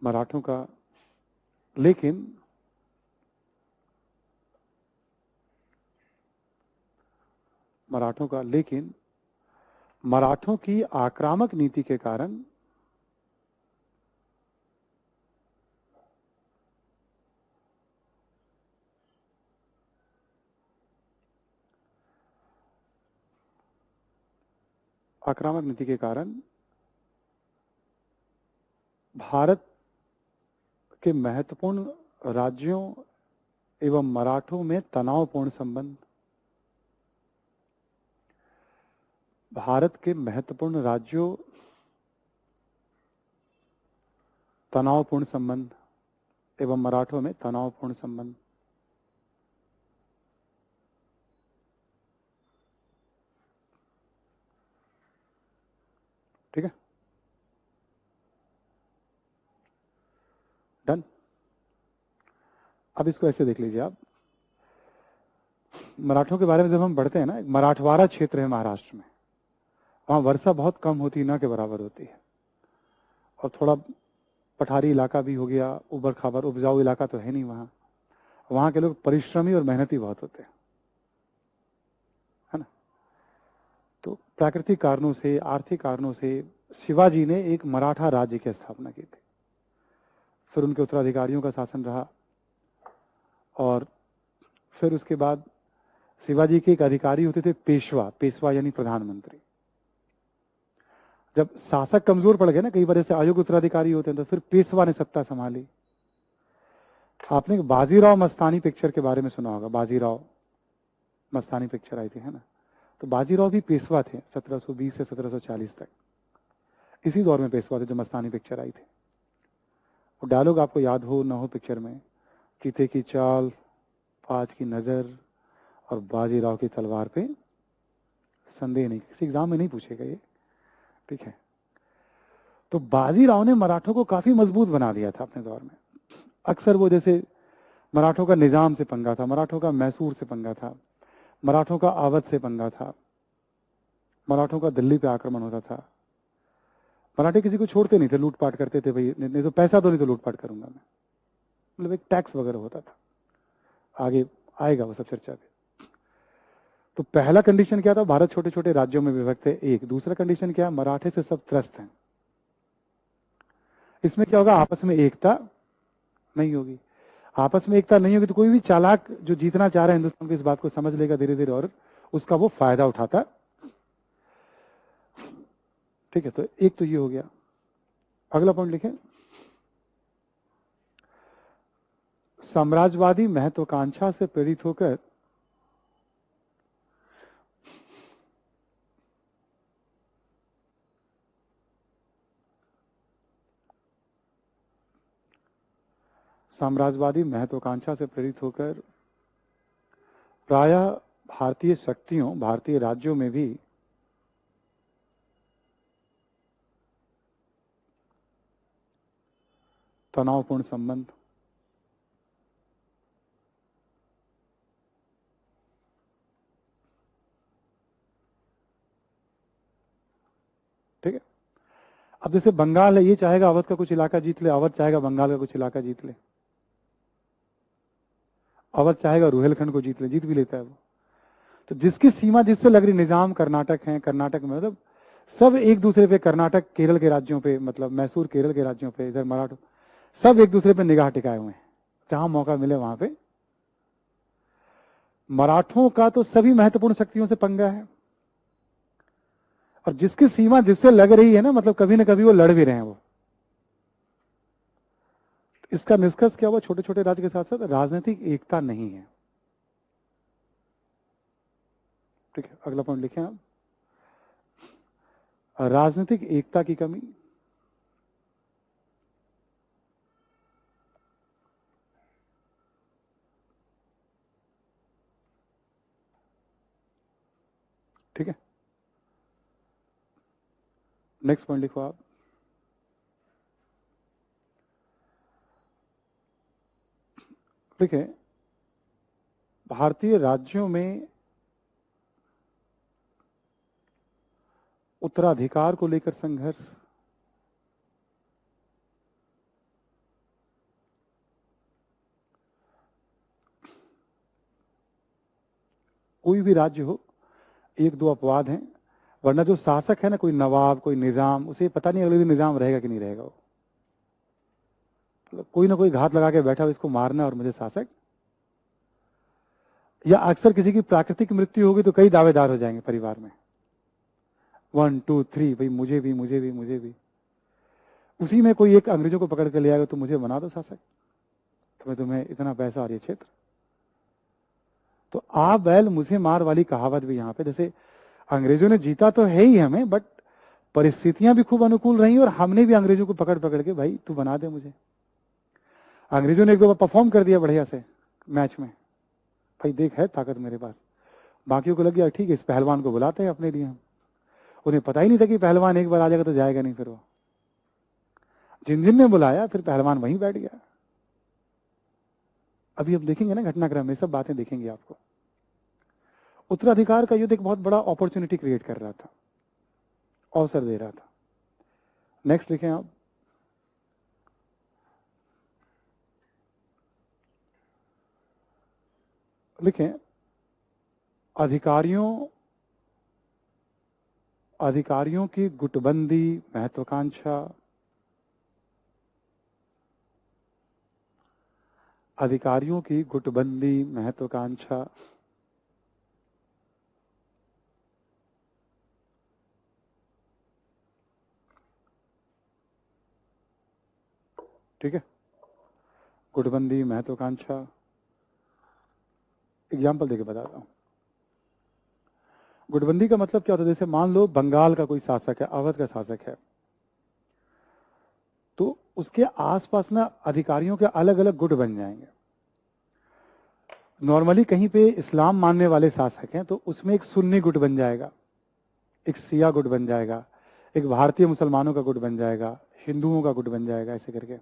मराठों का लेकिन मराठों का लेकिन मराठों की आक्रामक नीति के कारण आक्रामक नीति के कारण भारत के महत्वपूर्ण राज्यों एवं मराठों में तनावपूर्ण संबंध। भारत के महत्वपूर्ण राज्यों, तनावपूर्ण संबंध एवं मराठों में तनावपूर्ण संबंध। ठीक है, डन। अब इसको ऐसे देख लीजिए आप, मराठों के बारे में जब हम पढ़ते हैं ना, एक मराठवाड़ा क्षेत्र है महाराष्ट्र में, वहां वर्षा बहुत कम होती है, ना के बराबर होती है, और थोड़ा पठारी इलाका भी हो गया, उबड़ खाबड़ उपजाऊ इलाका तो है नहीं वहां। वहां के लोग परिश्रमी और मेहनती बहुत होते हैं, है ना। तो प्राकृतिक कारणों से, आर्थिक कारणों से शिवाजी ने एक मराठा राज्य की स्थापना की थी। फिर उनके उत्तराधिकारियों का शासन रहा, और फिर उसके बाद शिवाजी के एक अधिकारी होते थे पेशवा, पेशवा यानी प्रधानमंत्री। जब शासक कमजोर पड़ गए ना, कई बार ऐसे अयोग्य उत्तराधिकारी होते हैं, तो फिर पेशवा ने सत्ता संभाली। आपने बाजीराव मस्तानी पिक्चर के बारे में सुना होगा, बाजीराव मस्तानी पिक्चर आई थी, है ना। तो बाजीराव भी पेशवा थे 1720 से 1740 तक, इसी दौर में पेशवा थे जब मस्तानी पिक्चर आई थी। वो डायलॉग आपको याद हो ना हो पिक्चर में, चीते की चाल, फाज की नजर और बाजीराव की तलवार पे संदेह नहीं। किसी एग्जाम में नहीं पूछेगा ये, ठीक है। तो बाजीराव ने मराठों को काफी मजबूत बना दिया था अपने दौर में। अक्सर वो जैसे मराठों का निजाम से पंगा था, मराठों का मैसूर से पंगा था, मराठों का अवध से पंगा था, मराठों का दिल्ली पे आक्रमण होता था। मराठे किसी को छोड़ते नहीं थे, लूटपाट करते थे, भाई नहीं तो पैसा दो, नहीं तो लूटपाट करूंगा मैं, मतलब एक टैक्स वगैरह होता था। आगे आएगा वो सब चर्चा पे। तो पहला कंडीशन क्या था, भारत छोटे छोटे राज्यों में विभक्त है, एक। दूसरा कंडीशन क्या है, मराठे से सब त्रस्त हैं। इसमें क्या होगा, आपस में एकता नहीं होगी। आपस में एकता नहीं होगी तो कोई भी चालाक जो जीतना चाह रहा है हिंदुस्तान को, इस बात को समझ लेगा धीरे धीरे, और उसका वो फायदा उठाता। ठीक है, तो एक तो ये हो गया। अगला पॉइंट लिखें, साम्राज्यवादी महत्वाकांक्षा से प्रेरित होकर साम्राज्यवादी महत्वाकांक्षा से प्रेरित होकर प्रायः भारतीय शक्तियों, भारतीय राज्यों में भी तनावपूर्ण संबंध। ठीक है, अब जैसे बंगाल है, ये चाहेगा अवध का कुछ इलाका जीत ले, अवध चाहेगा बंगाल का कुछ इलाका जीत ले, अवध चाहेगा रुहेलखंड को जीत ले, जीत भी लेता है वो। तो जिसकी सीमा जिससे लग रही, निजाम कर्नाटक है, कर्नाटक में मतलब सब एक दूसरे पे, कर्नाटक केरल के राज्यों पे, मतलब मैसूर केरल के राज्यों पे, इधर मराठा, सब एक दूसरे पे निगाह टिकाए हुए हैं, जहां मौका मिले वहां पे। मराठों का तो सभी महत्वपूर्ण शक्तियों से पंगा है, और जिसकी सीमा जिससे लग रही है ना, मतलब कभी ना कभी वो लड़ भी रहे हैं वो। इसका निष्कर्ष क्या हुआ, छोटे छोटे राज्य के साथ साथ राजनीतिक एकता नहीं है। ठीक है, अगला पॉइंट लिखें आप, राजनीतिक एकता की कमी। ठीक है, नेक्स्ट पॉइंट लिखो आप, ठीक है। भारतीय राज्यों में उत्तराधिकार को लेकर संघर्ष। कोई भी राज्य हो, एक दो अपवाद हैं, वरना जो शासक है ना, कोई नवाब, कोई निजाम, उसे पता नहीं अगले दिन निजाम रहेगा कि नहीं रहेगा। वो मतलब कोई ना कोई घात लगा के बैठा हो, इसको मारना और मुझे शासक। या अक्सर किसी की प्राकृतिक मृत्यु होगी तो कई दावेदार हो जाएंगे परिवार में, 1 2 3, भाई मुझे भी, मुझे भी, मुझे भी। उसी में कोई एक अंग्रेजों को पकड़ के ले आएगा, तो मुझे बना दो शासक, तो मैं तुम्हें इतना पैसा और ये क्षेत्र। तो आ बैल मुझे मार वाली कहावत भी यहाँ पे, जैसे अंग्रेजों ने जीता तो है ही हमें, बट परिस्थितियां भी खूब अनुकूल रही और हमने भी अंग्रेजों को पकड़ पकड़ के भाई तू बना दे मुझे। अंग्रेजों ने एक दो बार परफॉर्म कर दिया बढ़िया से मैच में, भाई देख है ताकत मेरे पास। बाकियों को लग गया ठीक है इस पहलवान को बुलाते हैं अपने लिए हम। उन्हें पता ही नहीं था कि पहलवान एक बार आ जाएगा तो जाएगा नहीं फिर वो। जिन जिन ने बुलाया फिर पहलवान वहीं बैठ गया। अभी हम देखेंगे ना घटनाक्रम में सब बातें देखेंगे आपको। उत्तराधिकार का युद्ध एक बहुत बड़ा अपॉर्चुनिटी क्रिएट कर रहा था, अवसर दे रहा था। नेक्स्ट लिखें आप। लिखें अधिकारियों की गुटबंदी महत्वाकांक्षा, अधिकारियों की गुटबंदी महत्वाकांक्षा ठीक है, गुटबंदी महत्वाकांक्षा। एग्जाम्पल देके बताता हूं। गुटबंदी का मतलब क्या होता है, जैसे मान लो बंगाल का कोई शासक है, अवध का शासक है, तो उसके आसपास ना अधिकारियों के अलग अलग गुट बन जाएंगे। नॉर्मली कहीं पे इस्लाम मानने वाले शासक हैं तो उसमें एक सुन्नी गुट बन जाएगा, एक शिया गुट बन जाएगा, एक भारतीय मुसलमानों का गुट बन जाएगा, हिंदुओं का गुट बन जाएगा, ऐसे करके।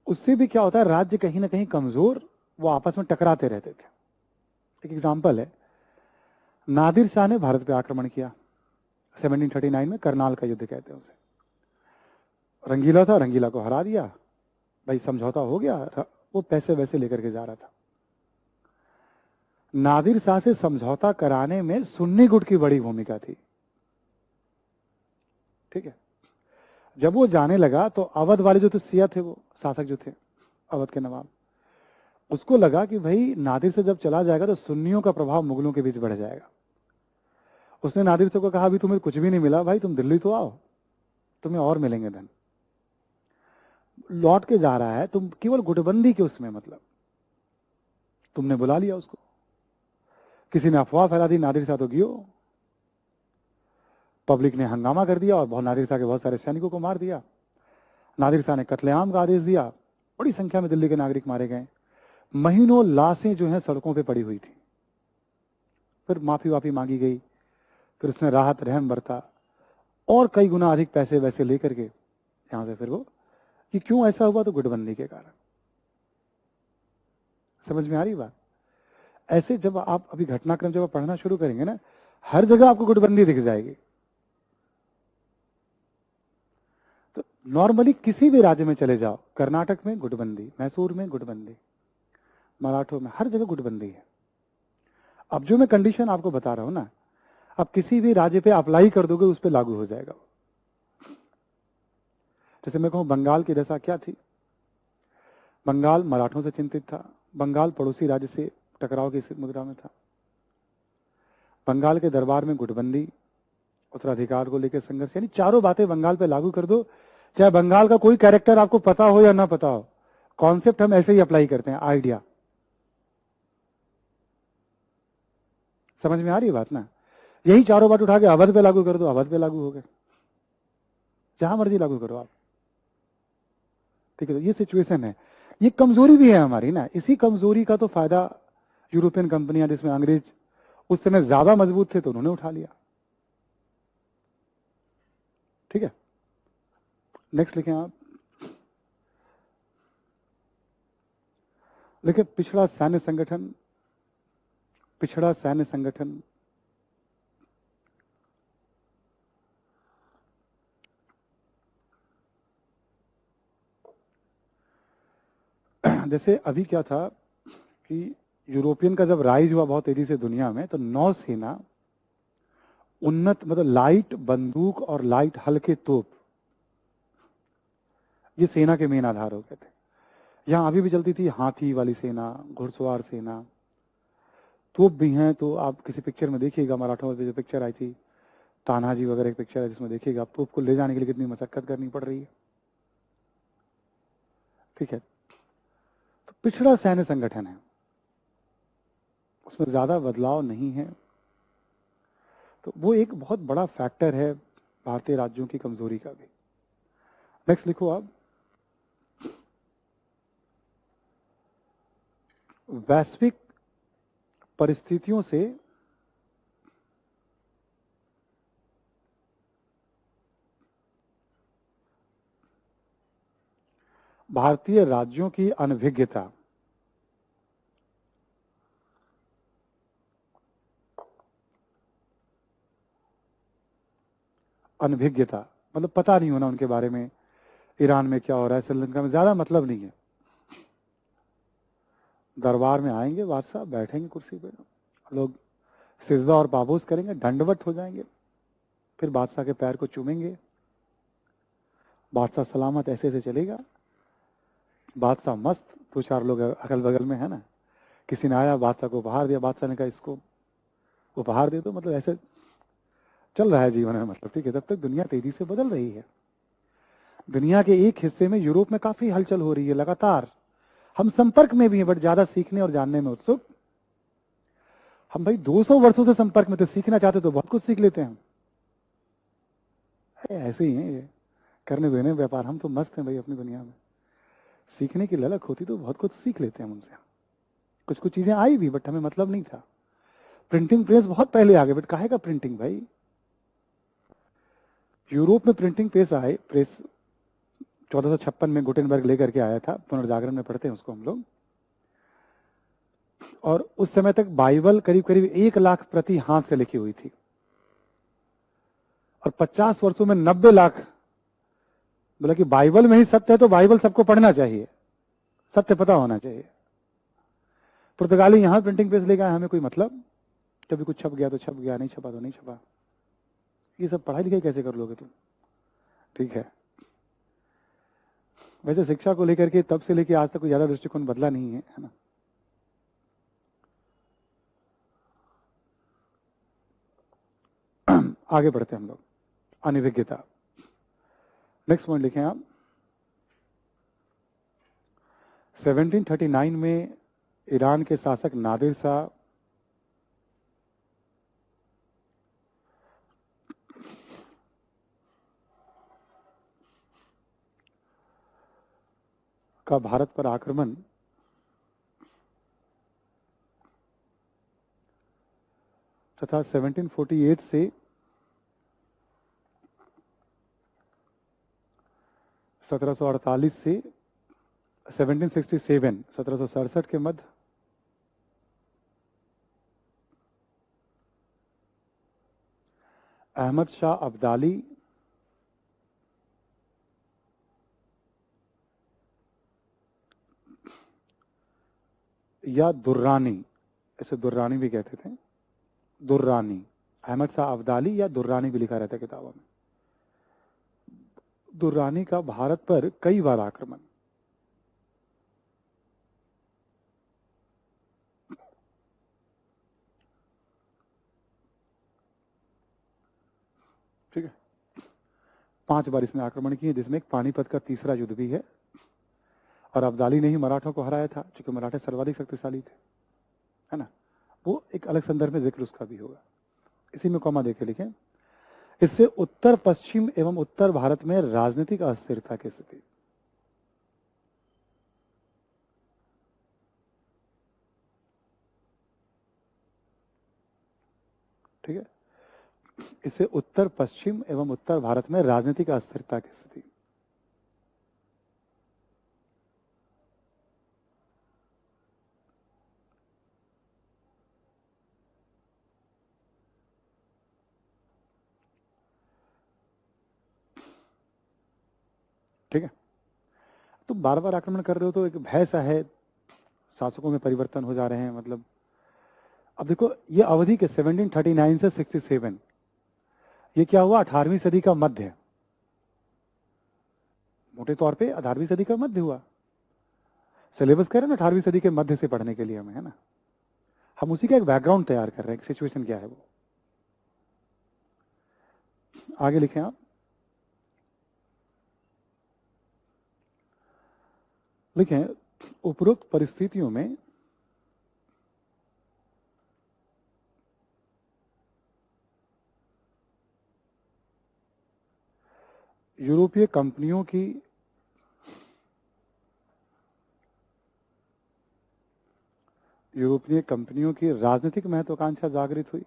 उससे भी क्या होता है, राज्य कहीं ना कहीं कमजोर, वो आपस में टकराते रहते थे। एक एग्जाम्पल है, नादिर शाह ने भारत पे आक्रमण किया 1739 में, करनाल का युद्ध कहते हैं उसे। रंगीला था, रंगीला को हरा दिया, भाई समझौता हो गया, वो पैसे वैसे लेकर के जा रहा था। नादिर शाह से समझौता कराने में सुन्नी गुट की बड़ी भूमिका थी, ठीक है। जब वो जाने लगा तो अवध वाले जो थे सिया थे, वो शासक जो थे अवध के नवाब, उसको लगा कि भाई नादिर से जब चला जाएगा तो सुन्नियों का प्रभाव मुगलों के बीच बढ़ जाएगा। उसने नादिर से को कहा अभी तुम्हें कुछ भी नहीं मिला भाई, तुम दिल्ली तो आओ, तुम्हें और मिलेंगे धन। लौट के जा रहा है, तुम केवल गुटबंदी के उसमें, मतलब तुमने बुला लिया उसको, किसी ने अफवाह फैला दी नादिर शाह तो गियो, पब्लिक ने हंगामा कर दिया और बहुत नादिर शाह के बहुत सारे सैनिकों को मार दिया। नादिर शाह ने कत्लेआम का आदेश दिया, बड़ी संख्या में दिल्ली के नागरिक मारे गए, महीनों लाशें जो हैं सड़कों पे पड़ी हुई थी। फिर माफी वाफी मांगी गई, फिर उसने राहत रहम बरता और कई गुना अधिक पैसे वैसे लेकर के यहां से फिर वो, कि क्यों ऐसा हुआ, तो गुटबंदी के कारण। समझ में आ रही बात। ऐसे जब आप अभी घटनाक्रम जब आप पढ़ना शुरू करेंगे ना, हर जगह आपको गुटबंदी दिख जाएगी। तो नॉर्मली किसी भी राज्य में चले जाओ, कर्नाटक में गुटबंदी, मैसूर में गुटबंदी, मराठों में, हर जगह गुटबंदी है। अब जो मैं कंडीशन आपको बता रहा हूं ना, आप किसी भी राज्य पे अप्लाई कर दोगे उस पर लागू हो जाएगा। जैसे मैं कहूं बंगाल की दशा क्या थी, बंगाल मराठों से चिंतित था, बंगाल पड़ोसी राज्य से टकराव की मुद्रा में था, बंगाल के दरबार में गुटबंदी, उत्तराधिकार को लेकर संघर्ष, यानी चारों बातें बंगाल पे लागू कर दो, चाहे बंगाल का कोई कैरेक्टर आपको पता हो या ना पता हो, कॉन्सेप्ट हम ऐसे ही अप्लाई करते हैं, आइडिया। समझ में आ रही है बात ना। यही चारों बात उठा के अवध पे लागू कर दो, अवध पे लागू हो गए, जहां मर्जी लागू करो आप, ठीक है। तो ये सिचुएशन है, ये कमजोरी भी है हमारी ना। इसी कमजोरी का तो फायदा यूरोपियन कंपनियां, जिसमें अंग्रेज उस समय ज्यादा मजबूत थे, तो उन्होंने उठा लिया, ठीक है। नेक्स्ट लिखें आप। लिखे पिछड़ा सैन्य संगठन, पिछड़ा सैन्य संगठन। जैसे अभी क्या था कि यूरोपियन का जब राइज हुआ बहुत तेजी से दुनिया में, तो नौसेना उन्नत, मतलब लाइट बंदूक और लाइट हल्के तोप, ये सेना के मेन आधार हो गए थे। यहां अभी भी चलती थी हाथी वाली सेना, घुड़सवार सेना, तोप भी हैं। तो आप किसी पिक्चर में देखिएगा, मराठों में जो पिक्चर आई थी तानाजी वगैरह की पिक्चर है, जिसमें देखिएगा आप तोप को ले जाने के लिए कितनी मशक्कत करनी पड़ रही है, ठीक है। तो पिछड़ा सैन्य संगठन है, उसमें ज्यादा बदलाव नहीं है। तो वो एक बहुत बड़ा फैक्टर है भारतीय राज्यों की कमजोरी का भी। नेक्स्ट लिखो आप, वैश्विक परिस्थितियों से भारतीय राज्यों की अनभिज्ञता, अनभिज्ञता मतलब पता नहीं होना उनके बारे में, ईरान में क्या हो रहा है, श्रीलंका में, ज्यादा मतलब नहीं है। दरबार में आएंगे बादशाह, बैठेंगे कुर्सी पे, लोग सिजदा और पापोस करेंगे, दंडवत हो जाएंगे, फिर बादशाह के पैर को चूमेंगे, बादशाह सलामत ऐसे ऐसे चलेगा, बादशाह मस्त, दो चार लोग अगल बगल में है ना, किसी ने आया बादशाह को उपहार दिया, बादशाह ने कहा इसको उपहार दे दो, मतलब ऐसे चल रहा है जीवन में, मतलब ठीक है। तब तक दुनिया तेजी से बदल रही है। दुनिया के एक हिस्से में, यूरोप में काफी हलचल हो रही है लगातार, हम संपर्क में भी हैं बट ज्यादा सीखने और जानने में उत्सुक। हम भाई 200 वर्षों से संपर्क में, तो सीखना चाहते तो बहुत कुछ सीख लेते हैं हम। ऐसे ही है ये, करने देने व्यापार, हम तो मस्त हैं भाई अपनी दुनिया में। सीखने की ललक होती तो बहुत कुछ सीख लेते हैं उनसे। कुछ कुछ चीजें आई भी बट हमें मतलब नहीं था। प्रिंटिंग प्रेस बहुत पहले आ गए, बट काहे का प्रिंटिंग भाई। यूरोप में प्रिंटिंग प्रेस 1456 में गुटेनबर्ग लेकर के आया था, पुनर्जागरण में पढ़ते हैं उसको हम लोग। और उस समय तक बाइबल करीब करीब 1 लाख प्रति हाथ से लिखी हुई थी, और 50 वर्षों में 90 लाख। बोला कि बाइबल में ही सत्य है तो बाइबल सबको पढ़ना चाहिए, सत्य पता होना चाहिए। पुर्तगाली यहां प्रिंटिंग प्रेस लेके आए, हमें कोई मतलब, कभी कुछ छप गया तो छप गया, नहीं छपा तो नहीं छपा। ये सब पढ़ाई लिखाई कैसे कर लोगे तुम, ठीक है। वैसे शिक्षा को लेकर के तब से लेके आज तक कोई ज्यादा दृष्टिकोण बदला नहीं है, है ना। आगे बढ़ते हैं हम लोग, अनिविज्ञता। नेक्स्ट पॉइंट लिखें आप, 1739 में ईरान के शासक नादिर शाह का भारत पर आक्रमण तथा 1748 से 1748 से 1767 के मध्य अहमद शाह अब्दाली या दुर्रानी, इसे दुर्रानी भी कहते थे, दुर्रानी, अहमद शाह अब्दाली या दुर्रानी भी लिखा रहता है किताबों में। दुर्रानी का भारत पर कई बार आक्रमण, ठीक है। 5 बार इसने आक्रमण किए, जिसमें एक पानीपत का तीसरा युद्ध भी है। और अब्दाली ने ही मराठों को हराया था, क्योंकि मराठे सर्वाधिक शक्तिशाली थे, है ना। वो एक अलग संदर्भ में जिक्र उसका भी होगा, इसी में कॉमा देके लिखें। इससे उत्तर पश्चिम एवं उत्तर भारत में राजनीतिक अस्थिरता की स्थिति, ठीक है। इससे उत्तर पश्चिम एवं उत्तर भारत में राजनीतिक अस्थिरता की स्थिति, ठीक है। तुम बार बार आक्रमण कर रहे हो तो एक भय सा है, शासकों में परिवर्तन हो जा रहे हैं, मतलब। अब देखो ये अवधि के 1739 से 67, ये क्या हुआ, 18वीं सदी का मध्य, मोटे तौर पे 18वीं सदी का मध्य हुआ। सिलेबस कह रहे हैं ना 18वीं सदी के मध्य से पढ़ने के लिए हमें, है ना। हम उसी का एक बैकग्राउंड तैयार कर रहे हैं, सिचुएशन क्या है वो। आगे लिखें आप, लिखें, उपरोक्त परिस्थितियों में यूरोपीय कंपनियों की राजनीतिक महत्वाकांक्षा जागृत हुई।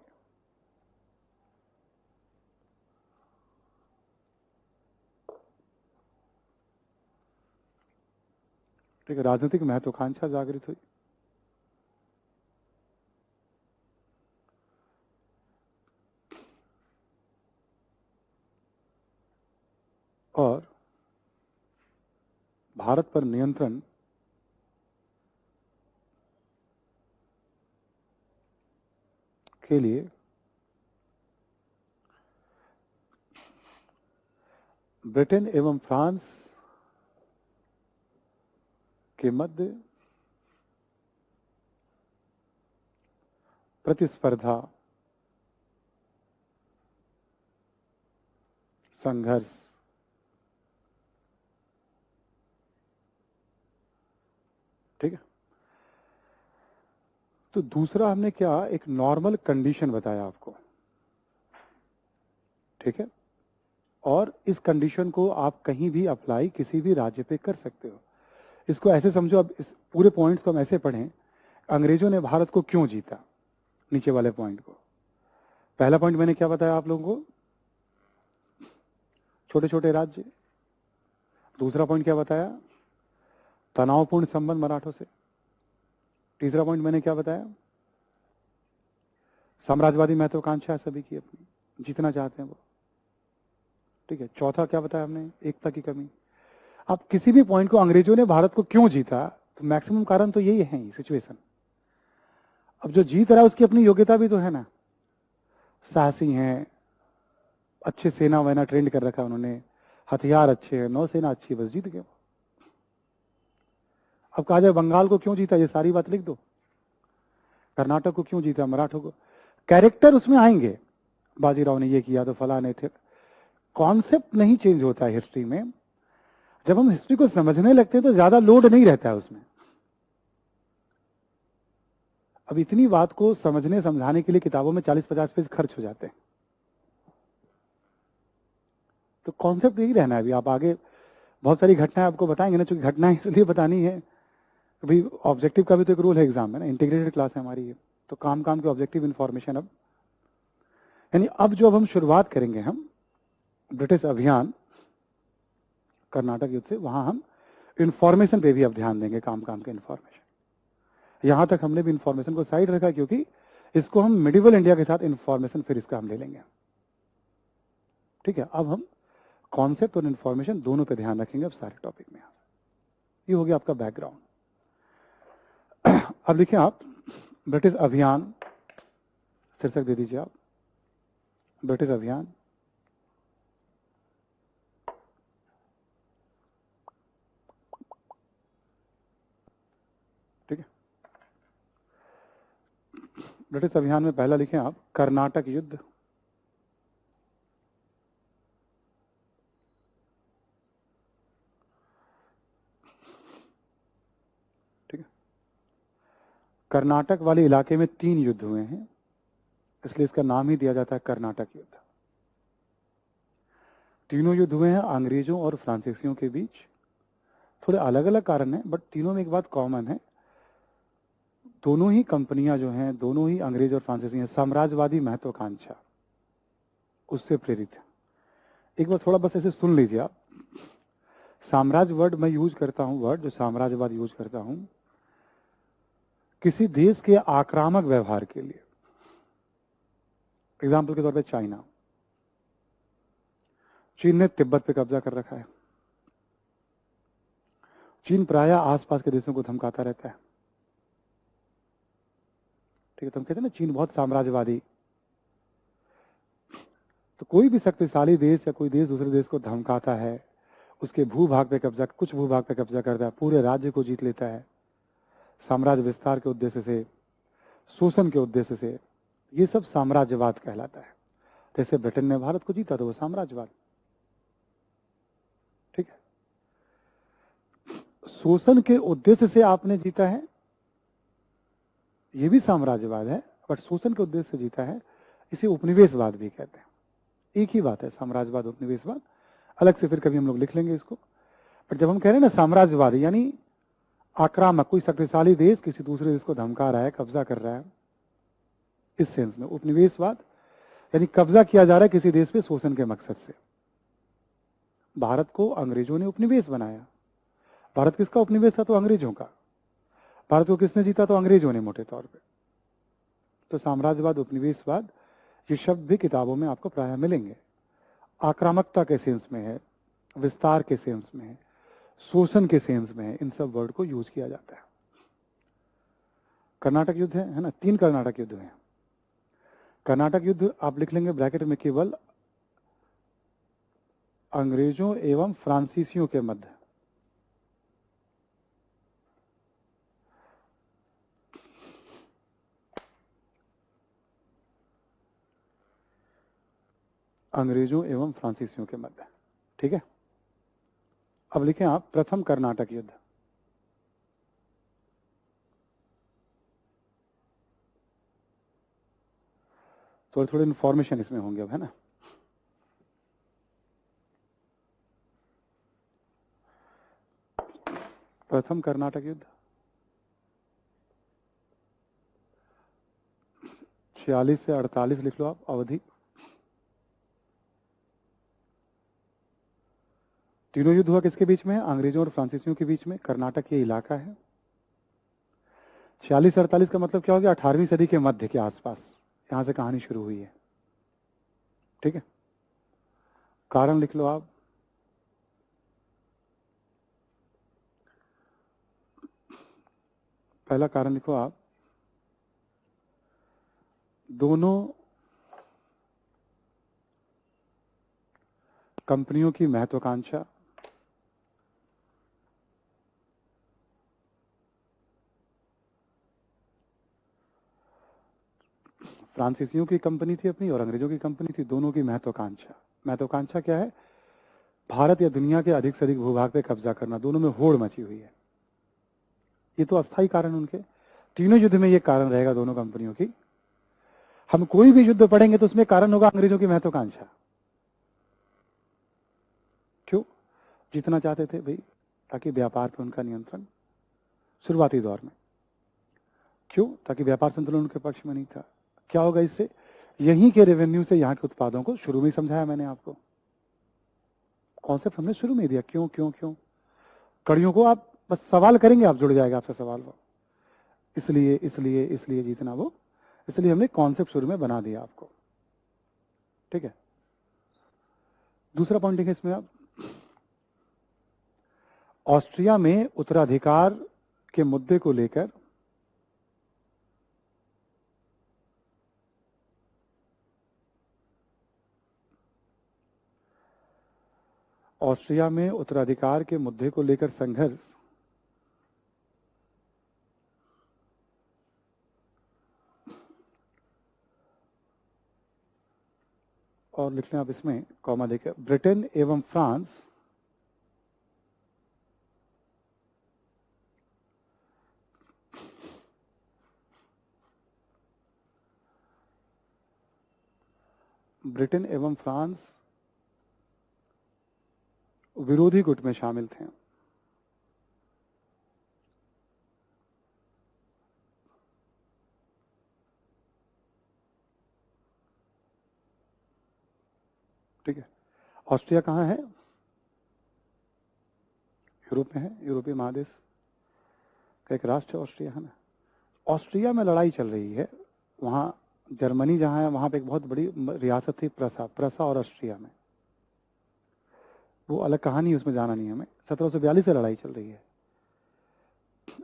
ठीक है, राजनीतिक महत्वाकांक्षा जागृत हुई। और भारत पर नियंत्रण के लिए ब्रिटेन एवं फ्रांस के मध्य प्रतिस्पर्धा, संघर्ष, ठीक है। तो दूसरा हमने क्या, एक नॉर्मल कंडीशन बताया आपको, ठीक है। और इस कंडीशन को आप कहीं भी अप्लाई किसी भी राज्य पे कर सकते हो। इसको ऐसे समझो, अब इस पूरे पॉइंट्स को हम ऐसे पढ़ें, अंग्रेजों ने भारत को क्यों जीता, नीचे वाले पॉइंट को। पहला पॉइंट मैंने क्या बताया आप लोगों को, छोटे छोटे राज्य। दूसरा पॉइंट क्या बताया, तनावपूर्ण संबंध मराठों से। तीसरा पॉइंट मैंने क्या बताया, साम्राज्यवादी महत्वाकांक्षा सभी की अपनी, जीतना चाहते हैं वो, ठीक है। चौथा क्या बताया हमने, एकता की कमी। अब किसी भी पॉइंट को अंग्रेजों ने भारत को क्यों जीता, तो मैक्सिमम कारण तो यही है, सिचुएशन। अब जो जीत रहा है उसकी अपनी योग्यता भी तो है ना, साहसी हैं, अच्छे सेना वैना ट्रेंड कर रखा है उन्होंने, हथियार अच्छे हैं, नौसेना अच्छी, बस जीत गए। अब कहा जाए बंगाल को क्यों जीता, ये सारी बात लिख दो। कर्नाटक को क्यों जीता, मराठों को, कैरेक्टर उसमें आएंगे, बाजीराव ने ये किया तो फला ने थे। कॉन्सेप्ट नहीं चेंज होता है हिस्ट्री में। जब हम हिस्ट्री को समझने लगते हैं तो ज्यादा लोड नहीं रहता है उसमें। अब इतनी बात को समझने समझाने के लिए किताबों में 40-50 पेज खर्च हो जाते हैं। तो कॉन्सेप्ट यही रहना है। अभी आप आगे बहुत सारी घटनाएं आपको बताएंगे ना, चूंकि घटनाएं इसलिए बतानी है, अभी ऑब्जेक्टिव का भी तो एक रूल है एग्जाम में ना, इंटीग्रेटेड क्लास है हमारी ये, तो काम काम के ऑब्जेक्टिव इन्फॉर्मेशन। अब यानी अब जो अब हम शुरुआत करेंगे, हम ब्रिटिश अभियान कर्नाटक युद्ध से, वहां हम इंफॉर्मेशन पे भी अब ध्यान देंगे, काम काम के इंफॉर्मेशन। यहां तक हमने भी इंफॉर्मेशन को साइड रखा, क्योंकि इसको हम मिडिवल इंडिया के साथ इंफॉर्मेशन फिर इसका हम ले लेंगे, ठीक है। अब हम कॉन्सेप्ट और इंफॉर्मेशन दोनों पे ध्यान रखेंगे अब सारे टॉपिक में। ये हो गया आपका बैकग्राउंड। अब देखिए आप, ब्रिटिश अभियान, शीर्षक दे दीजिए आप, ब्रिटिश अभियान। ठीक है, ब्रिटिश अभियान में पहला लिखें आप, कर्नाटक युद्ध। ठीक है, कर्नाटक वाले इलाके में 3 युद्ध हुए हैं, इसलिए इसका नाम ही दिया जाता है कर्नाटक युद्ध। तीनों युद्ध हुए हैं अंग्रेजों और फ्रांसीसियों के बीच। थोड़े अलग अलग कारण हैं, बट तीनों में एक बात कॉमन है, दोनों ही कंपनियां जो हैं, दोनों ही अंग्रेज और फ्रांसीसी हैं, साम्राज्यवादी महत्वाकांक्षा उससे प्रेरित है। एक बार थोड़ा बस ऐसे सुन लीजिए आप, साम्राज्य वर्ड मैं यूज करता हूं, वर्ड जो साम्राज्यवाद यूज करता हूं किसी देश के आक्रामक व्यवहार के लिए। एग्जाम्पल के तौर पे चाइना, चीन ने तिब्बत पे कब्जा कर रखा है। चीन प्रायः आसपास के देशों को धमकाता रहता है, ठीक है। तो हम कहते हैं ना चीन बहुत साम्राज्यवादी। तो कोई भी शक्तिशाली देश या कोई देश दूसरे देश को धमकाता है, उसके भूभाग पे कब्जा, कुछ भूभाग पे कब्जा करता है, पूरे राज्य को जीत लेता है, साम्राज्य विस्तार के उद्देश्य से, शोषण के उद्देश्य से, ये सब साम्राज्यवाद कहलाता है। जैसे ब्रिटेन ने भारत को जीता तो वो साम्राज्यवाद, ठीक है। शोषण के उद्देश्य से आपने जीता है, ये भी साम्राज्यवाद है, बट शोषण के उद्देश्य से जीता है, इसे उपनिवेशवाद भी कहते हैं। एक ही बात है, साम्राज्यवाद उपनिवेशवाद। अलग से फिर कभी हम लोग लिख लेंगे इसको। पर जब हम कह रहे हैं ना साम्राज्यवादी, यानी आक्रामक, कोई शक्तिशाली देश किसी दूसरे देश को धमका रहा है, कब्जा कर रहा है, इस सेंस में। उपनिवेशवाद यानी कब्जा किया जा रहा है किसी देश पे शोषण के मकसद से। भारत को अंग्रेजों ने उपनिवेश बनाया। भारत किसका उपनिवेश था? तो अंग्रेजों का। भारत को किसने जीता? तो अंग्रेजों ने, मोटे तौर पे। तो साम्राज्यवाद, उपनिवेशवाद, ये शब्द भी किताबों में आपको प्रायः मिलेंगे। आक्रामकता के सेंस में है, विस्तार के सेंस में है, शोषण के सेंस में है, इन सब वर्ड को यूज किया जाता है। कर्नाटक युद्ध है ना, 3 कर्नाटक युद्ध हैं। कर्नाटक युद्ध आप लिख लेंगे ब्रैकेट में केवल अंग्रेजों एवं फ्रांसीसियों के मध्य। अंग्रेजों एवं फ्रांसीसियों के मध्य, ठीक है। अब लिखें आप प्रथम कर्नाटक युद्ध। थोड़ी थोड़ी इंफॉर्मेशन इसमें होंगे अब, है ना। प्रथम कर्नाटक युद्ध 46 से 48 लिख लो आप अवधि। तीनों युद्ध हुआ किसके बीच में? अंग्रेजों और फ्रांसीसियों के बीच में। कर्नाटक ये इलाका है। 46-48 का मतलब क्या हो गया? 18वीं सदी के मध्य के आसपास यहां से कहानी शुरू हुई है, ठीक है। कारण लिख लो आप। पहला कारण लिखो आप, दोनों कंपनियों की महत्वाकांक्षा फ्रांसीसियों की कंपनी थी अपनी और अंग्रेजों की कंपनी थी, दोनों की महत्वाकांक्षा। महत्वाकांक्षा क्या है? भारत या दुनिया के अधिक से अधिक भूभाग पे कब्जा करना। दोनों में होड़ मची हुई है। ये तो अस्थायी कारण उनके। तीनों युद्ध में ये कारण रहेगा दोनों कंपनियों की। हम कोई भी युद्ध पढ़ेंगे तो उसमें कारण होगा अंग्रेजों की महत्वाकांक्षा। क्यों? जीतना चाहते थे भाई, ताकि व्यापार पे उनका नियंत्रण शुरुआती दौर में। क्यों? ताकि व्यापार संतुलन उनके पक्ष में नहीं था। क्या होगा इससे? यहीं के रेवेन्यू से यहाँ के उत्पादों को, शुरू में ही समझाया मैंने आपको, कॉन्सेप्ट हमने शुरू में दिया। क्यों क्यों क्यों? कड़ियों को आप बस सवाल करेंगे, आप जुड़ जाएगा आपसे सवाल वो। इसलिए इसलिए इसलिए जीतना वो, इसलिए हमने कॉन्सेप्ट शुरू में बना दिया आपको, ठीक है। दूसरा पॉइंट देखें इसमें आप, ऑस्ट्रिया में उत्तराधिकार के मुद्दे को लेकर संघर्ष और लिख लें आप इसमें कॉमा देकर, ब्रिटेन एवं फ्रांस विरोधी गुट में शामिल थे। ठीक है। ऑस्ट्रिया कहाँ है? यूरोप में है। यूरोपीय महादेश का एक राष्ट्र है ऑस्ट्रिया, है ना। ऑस्ट्रिया में लड़ाई चल रही है। वहाँ जर्मनी जहाँ है वहाँ पे एक बहुत बड़ी रियासत थी प्रसा और ऑस्ट्रिया में। वो अलग कहानी है, उसमें जाना नहीं हमें। 1742 से लड़ाई चल रही है।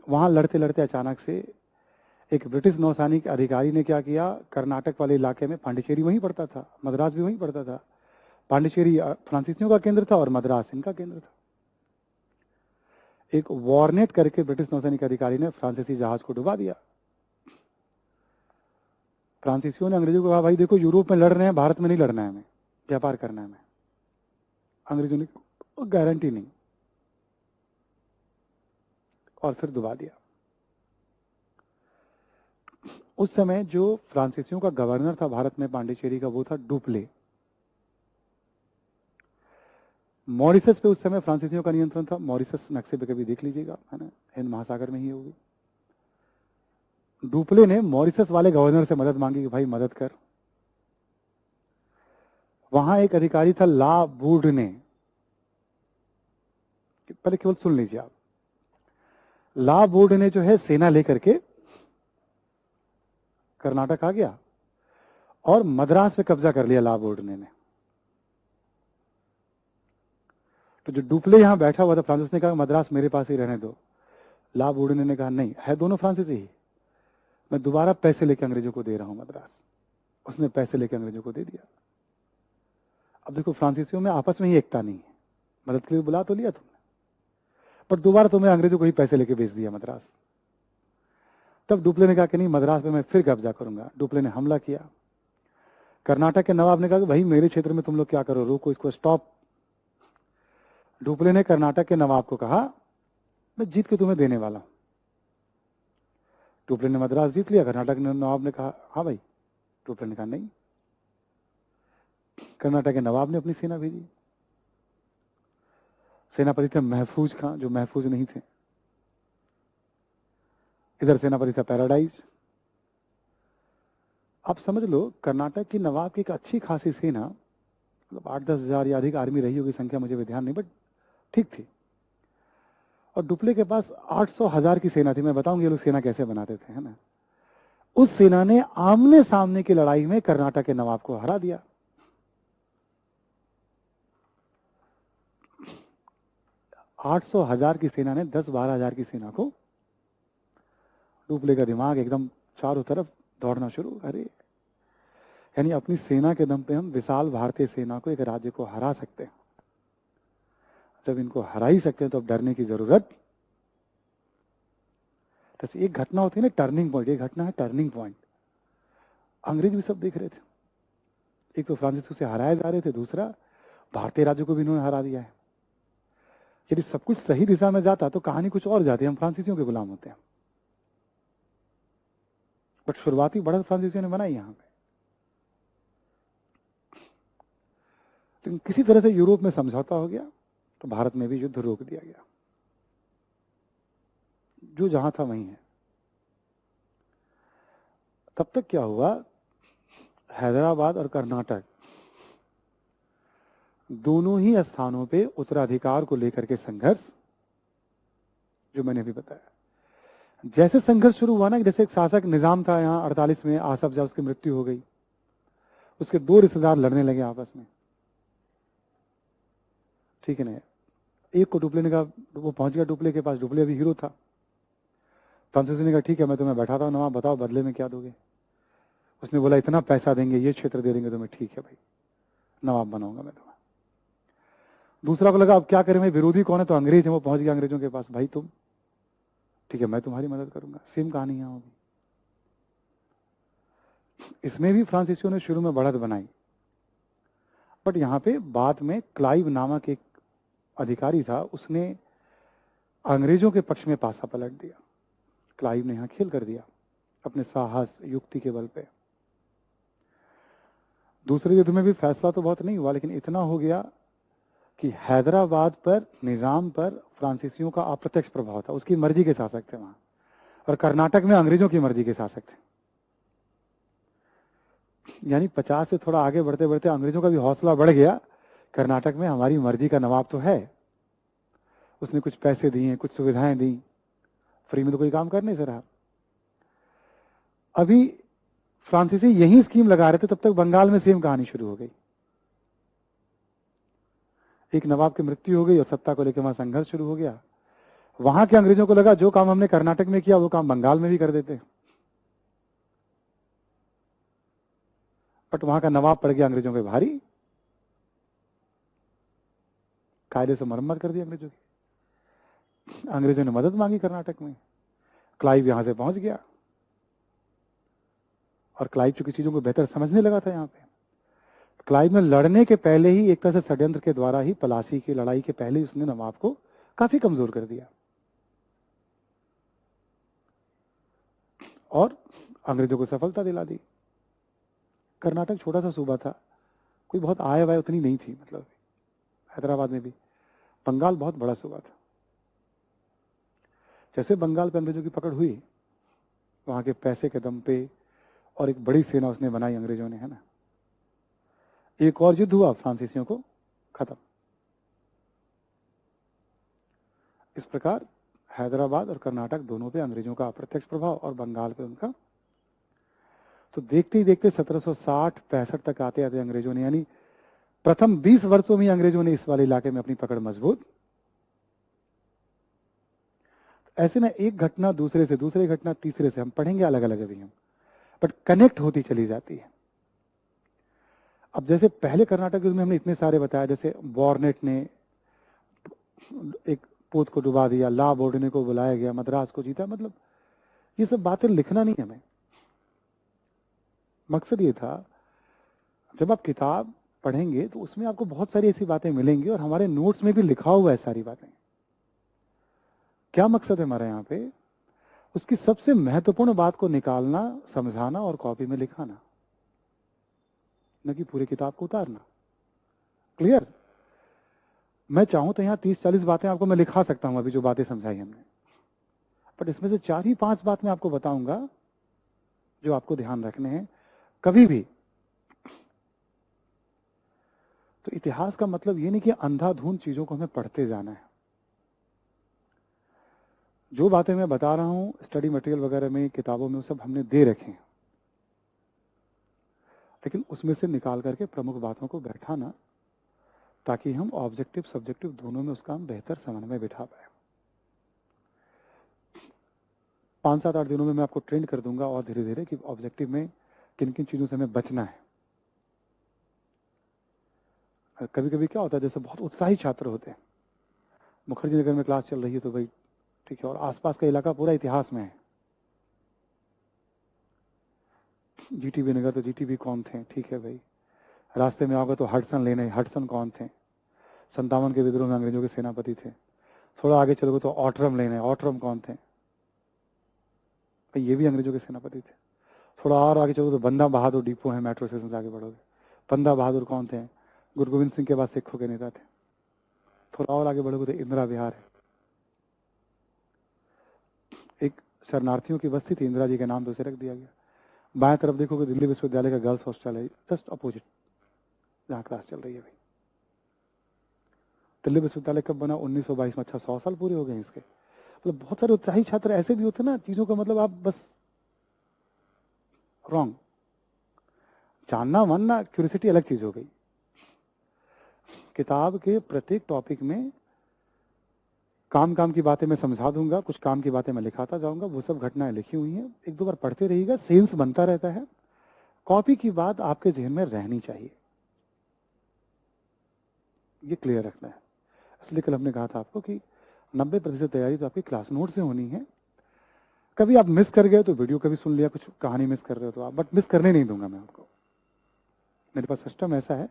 वहाँ लड़ते लड़ते अचानक से एक ब्रिटिश नौसैनिक अधिकारी ने क्या किया, कर्नाटक वाले इलाके में, पांडिचेरी वहीं पड़ता था, मद्रास भी वहीं पड़ता था। पांडिचेरी फ्रांसीसियों का केंद्र था और मद्रास इनका केंद्र था। एक वॉरनेट करके ब्रिटिश नौसैनिक अधिकारी ने फ्रांसीसी जहाज को डुबा दिया। फ्रांसीसियों ने अंग्रेजों को कहा, भाई देखो यूरोप में लड़ रहे हैं, भारत में नहीं लड़ना है, हमें व्यापार करना है हमें। अंग्रेजों ने गारंटी नहीं, और फिर डुबा दिया। उस समय जो फ्रांसीसियों का गवर्नर था भारत में पांडिचेरी का, वो था डुप्ले। मॉरिशस पे उस समय फ्रांसीसियों का नियंत्रण था। मॉरिशस नक्शे पे कभी देख लीजिएगा, है ना, हिंद महासागर में ही होगी। डुप्ले ने मॉरिशस वाले गवर्नर से मदद मांगी कि भाई मदद कर। वहां एक अधिकारी था ला बूर्डने, पहले केवल सुन लीजिए आप। ला बूर्डने जो है सेना लेकर के कर्नाटक आ गया और मद्रास पे कब्जा कर लिया ला बूर्डने ने। तो जो डुप्ले यहां बैठा हुआ था फ्रांसिस ने कहा मद्रास मेरे पास ही रहने दो। ला बूर्डने ने कहा नहीं, है दोनों फ्रांसिस ही, मैं दोबारा पैसे लेके अंग्रेजों को दे रहा हूं मद्रास। उसने पैसे लेके अंग्रेजों को दे दिया। अब देखो फ्रांसीसियों में आपस में ही एकता नहीं है, मदद के लिए बुला तो लिया तुमने, पर दोबारा तुम्हें अंग्रेजों को ही पैसे लेके बेच दिया मद्रास। तब डुप्ले ने कहा कि नहीं, मद्रास पे मैं फिर कब्जा करूंगा। डुप्ले ने हमला किया। कर्नाटक के नवाब ने कहा कि भाई मेरे क्षेत्र में तुम लोग क्या करो, रोको इसको, स्टॉप। डुप्ले ने कर्नाटक के नवाब को कहा मैं जीत के तुम्हें देने वाला हूं। डुप्ले ने मद्रास जीत लिया। कर्नाटक के नवाब ने कहा हाँ भाई। डुप्ले ने कहा नहीं। कर्नाटक के नवाब ने अपनी सेना भेजी। सेनापति थे महफूज खां, जो महफूज नहीं थे। इधर सेनापति था पैराडाइज। आप समझ लो कर्नाटक की नवाब की एक अच्छी खासी सेना, मतलब 8-10 हजार या अधिक आर्मी रही होगी, संख्या मुझे भी ध्यान नहीं, बट ठीक थी। और डुप्ले के पास 800,000 की सेना थी। मैं बताऊंगी ये लोग सेना कैसे बनाते थे, है ना। उस सेना ने आमने सामने की लड़ाई में कर्नाटक के नवाब को हरा दिया। आठ सौ हजार की सेना ने 10-12 हजार की सेना को, डुप्ले का दिमाग एकदम चारों तरफ दौड़ना शुरू। अरे यानी अपनी सेना के दम पे हम विशाल भारतीय सेना को, एक राज्य को हरा सकते हैं। जब इनको हरा ही सकते हैं तो अब डरने की जरूरत। जैसे एक घटना होती है ना टर्निंग पॉइंट, एक घटना है टर्निंग पॉइंट। अंग्रेज भी सब देख रहे थे। एक तो फ्रांसिस से हराए जा रहे थे, दूसरा भारतीय राज्य को भी इन्होंने हरा दिया है। यदि सब कुछ सही दिशा में जाता तो कहानी कुछ और जाती, हम फ्रांसीसियों के गुलाम होते हैं। बट शुरुआती बढ़त फ्रांसीसियों ने बनाई यहां पे। लेकिन किसी तरह से यूरोप में समझौता हो गया तो भारत में भी युद्ध रोक दिया गया। जो जहां था वहीं है। तब तक क्या हुआ, हैदराबाद और कर्नाटक दोनों ही स्थानों पे उत्तराधिकार को लेकर के संघर्ष, जो मैंने अभी बताया। जैसे संघर्ष शुरू हुआ ना, जैसे एक शासक निजाम था यहाँ 48 में, आसफ जब उसकी मृत्यु हो गई, उसके 2 रिश्तेदार लड़ने लगे आपस में, ठीक है ना। एक को डुप्ले ने कहा, वो पहुंच गया डुप्ले के पास, डुप्ले अभी हीरो था। फ्रांसिस ने कहा ठीक है मैं तुम्हें बैठाता हूँ नवाब, बताओ बदले में क्या दोगे। उसने बोला इतना पैसा देंगे, ये क्षेत्र दे देंगे तुम्हें, ठीक है भाई नवाब बनाऊंगा मैं तुम्हें। दूसरा को लगा अब क्या करें भाई, विरोधी कौन है, तो अंग्रेज है। वो पहुंच गया अंग्रेजों के पास, भाई तुम ठीक है मैं तुम्हारी मदद करूंगा। सेम कहानी यहाँ होगी। इसमें भी फ्रांसीसियों ने शुरू में बढ़त बनाई, बट यहाँ पे बाद में क्लाइव नामक एक अधिकारी था, उसने अंग्रेजों के पक्ष में पासा पलट दिया। क्लाइव ने यहाँ खेल कर दिया अपने साहस युक्ति के बल पे। दूसरे युद्ध में भी फैसला तो बहुत नहीं हुआ, लेकिन इतना हो गया कि हैदराबाद पर निजाम पर फ्रांसीसियों का अप्रत्यक्ष प्रभाव था। उसकी मर्जी के शासक थे वहां, और कर्नाटक में अंग्रेजों की मर्जी के शासक थे। यानी 50 से थोड़ा आगे बढ़ते बढ़ते अंग्रेजों का भी हौसला बढ़ गया, कर्नाटक में हमारी मर्जी का नवाब तो है। उसने कुछ पैसे दिए, कुछ सुविधाएं दी, फ्री में तो कोई काम कर नहीं रहा। अभी फ्रांसीसी यही स्कीम लगा रहे थे, तब तक बंगाल में सेम कहानी शुरू हो गई। एक नवाब की मृत्यु हो गई और सत्ता को लेकर वहां संघर्ष शुरू हो गया। वहां के अंग्रेजों को लगा जो काम हमने कर्नाटक में किया वो काम बंगाल में भी कर देते, बट वहां का नवाब पड़ गया अंग्रेजों के भारी। कायदे से मरम्मत कर दी अंग्रेजों की। अंग्रेजों ने मदद मांगी कर्नाटक में, क्लाइव यहां से पहुंच गया, और क्लाइव चूंकि चीजों को बेहतर समझने लगा था यहाँ पे, क्लाइव ने लड़ने के पहले ही एक तरह से षड्यंत्र के द्वारा ही, पलासी की लड़ाई के पहले ही उसने नवाब को काफी कमजोर कर दिया, और अंग्रेजों को सफलता दिला दी। कर्नाटक छोटा सा सूबा था, कोई बहुत आय वाय उतनी नहीं थी, मतलब हैदराबाद में भी। बंगाल बहुत बड़ा सूबा था। जैसे बंगाल पे अंग्रेजों की पकड़ हुई, वहां के पैसे के दम पे और एक बड़ी सेना उसने बनाई अंग्रेजों ने, है ना। एक और युद्ध हुआ, फ्रांसीसियों को खत्म। इस प्रकार हैदराबाद और कर्नाटक दोनों पे अंग्रेजों का अप्रत्यक्ष प्रभाव और बंगाल पे उनका। तो देखते ही देखते 1760-65 तक आते आते अंग्रेजों ने, यानी प्रथम 20 वर्षों में अंग्रेजों ने इस वाले इलाके में अपनी पकड़ मजबूत। ऐसे ना एक घटना दूसरे से, दूसरी घटना तीसरे से, हम पढ़ेंगे अलग अलग अभी हम, बट कनेक्ट होती चली जाती है। अब जैसे पहले कर्नाटक युद्ध में हमने इतने सारे बताया, जैसे बॉर्नेट ने एक पोत को डुबा दिया, ला बोर्डने को बुलाया गया, मद्रास को जीता, मतलब ये सब बातें लिखना नहीं हमें। मकसद ये था, जब आप किताब पढ़ेंगे तो उसमें आपको बहुत सारी ऐसी बातें मिलेंगी और हमारे नोट्स में भी लिखा हुआ है सारी बातें। क्या मकसद है हमारा यहाँ पे? उसकी सबसे महत्वपूर्ण बात को निकालना, समझाना और कॉपी में लिखाना, न कि पूरी किताब को उतारना। क्लियर? मैं चाहूं तो यहाँ 30-40 बातें आपको मैं लिखा सकता हूं, अभी जो बातें समझाई हमने, बट इसमें से 4 ही 5 बात मैं आपको बताऊंगा जो आपको ध्यान रखने हैं कभी भी। तो इतिहास का मतलब ये नहीं कि अंधाधुंध चीजों को हमें पढ़ते जाना है। जो बातें मैं बता रहा हूं स्टडी मटेरियल वगैरह में, किताबों में, वो सब हमने दे रखे हैं, लेकिन उसमें से निकाल करके प्रमुख बातों को बैठाना, ताकि हम ऑब्जेक्टिव सब्जेक्टिव दोनों में उसका हम बेहतर समन्वय बिठा पाए। 5-7-8 दिनों में मैं आपको ट्रेंड कर दूंगा और धीरे धीरे कि ऑब्जेक्टिव में किन किन चीजों से हमें बचना है। कभी कभी क्या होता है, जैसे बहुत उत्साही छात्र होते हैं, मुखर्जी नगर में क्लास चल रही है तो भाई ठीक है, और आसपास का इलाका पूरा इतिहास में है। जीटीबी नगर तो जीटीबी कौन थे, ठीक है भाई। रास्ते में आओगे तो हडसन लेने, हडसन कौन थे, 57 के विद्रोह में अंग्रेजों के सेनापति थे। थोड़ा आगे चलोगे तो ऑटरम लेने, ऑटरम कौन थे, भाई ये भी अंग्रेजों के सेनापति थे। थोड़ा और आगे चलोगे तो बंदा बहादुर डिपो है, मेट्रो स्टेशन से आगे बढ़ोगे, बंदा बहादुर कौन थे, गुरु गोविंद सिंह के बाद सिखों के नेता थे। थोड़ा और आगे बढ़ोगे तो इंदिरा विहार है, एक शरणार्थियों की बस्ती थी, इंदिरा जी के नाम पे उसे रख दिया गया। बाएं तरफ देखोगे दिल्ली विश्वविद्यालय का गर्ल्स हॉस्टल है, जस्ट अपोजिट जहाँ क्लास चल रही है भाई। दिल्ली विश्वविद्यालय कब बना? 1922 में। अच्छा 100 साल पूरे हो गए इसके। मतलब बहुत सारे उत्साही छात्र ऐसे भी होते ना, चीजों का मतलब आप बस रॉन्ग जानना, मानना, क्यूरियोसिटी अलग चीज हो गई। किताब के प्रत्येक टॉपिक में काम काम की बातें मैं समझा दूंगा, कुछ काम की बातें मैं लिखाता जाऊंगा, वो सब घटनाएं लिखी हुई हैं, 1-2 बार पढ़ते रहिएगा, सेंस बनता रहता है। कॉपी की बात आपके जहन में रहनी चाहिए, ये क्लियर रखना है। इसलिए कल हमने कहा था आपको कि 90% तैयारी तो आपकी क्लास नोट से होनी है। कभी आप मिस कर गए तो वीडियो कभी सुन लिया, कुछ कहानी मिस कर रहे हो तो आप, बट मिस करने नहीं दूंगा मैं आपको। मेरे पास सिस्टम ऐसा है,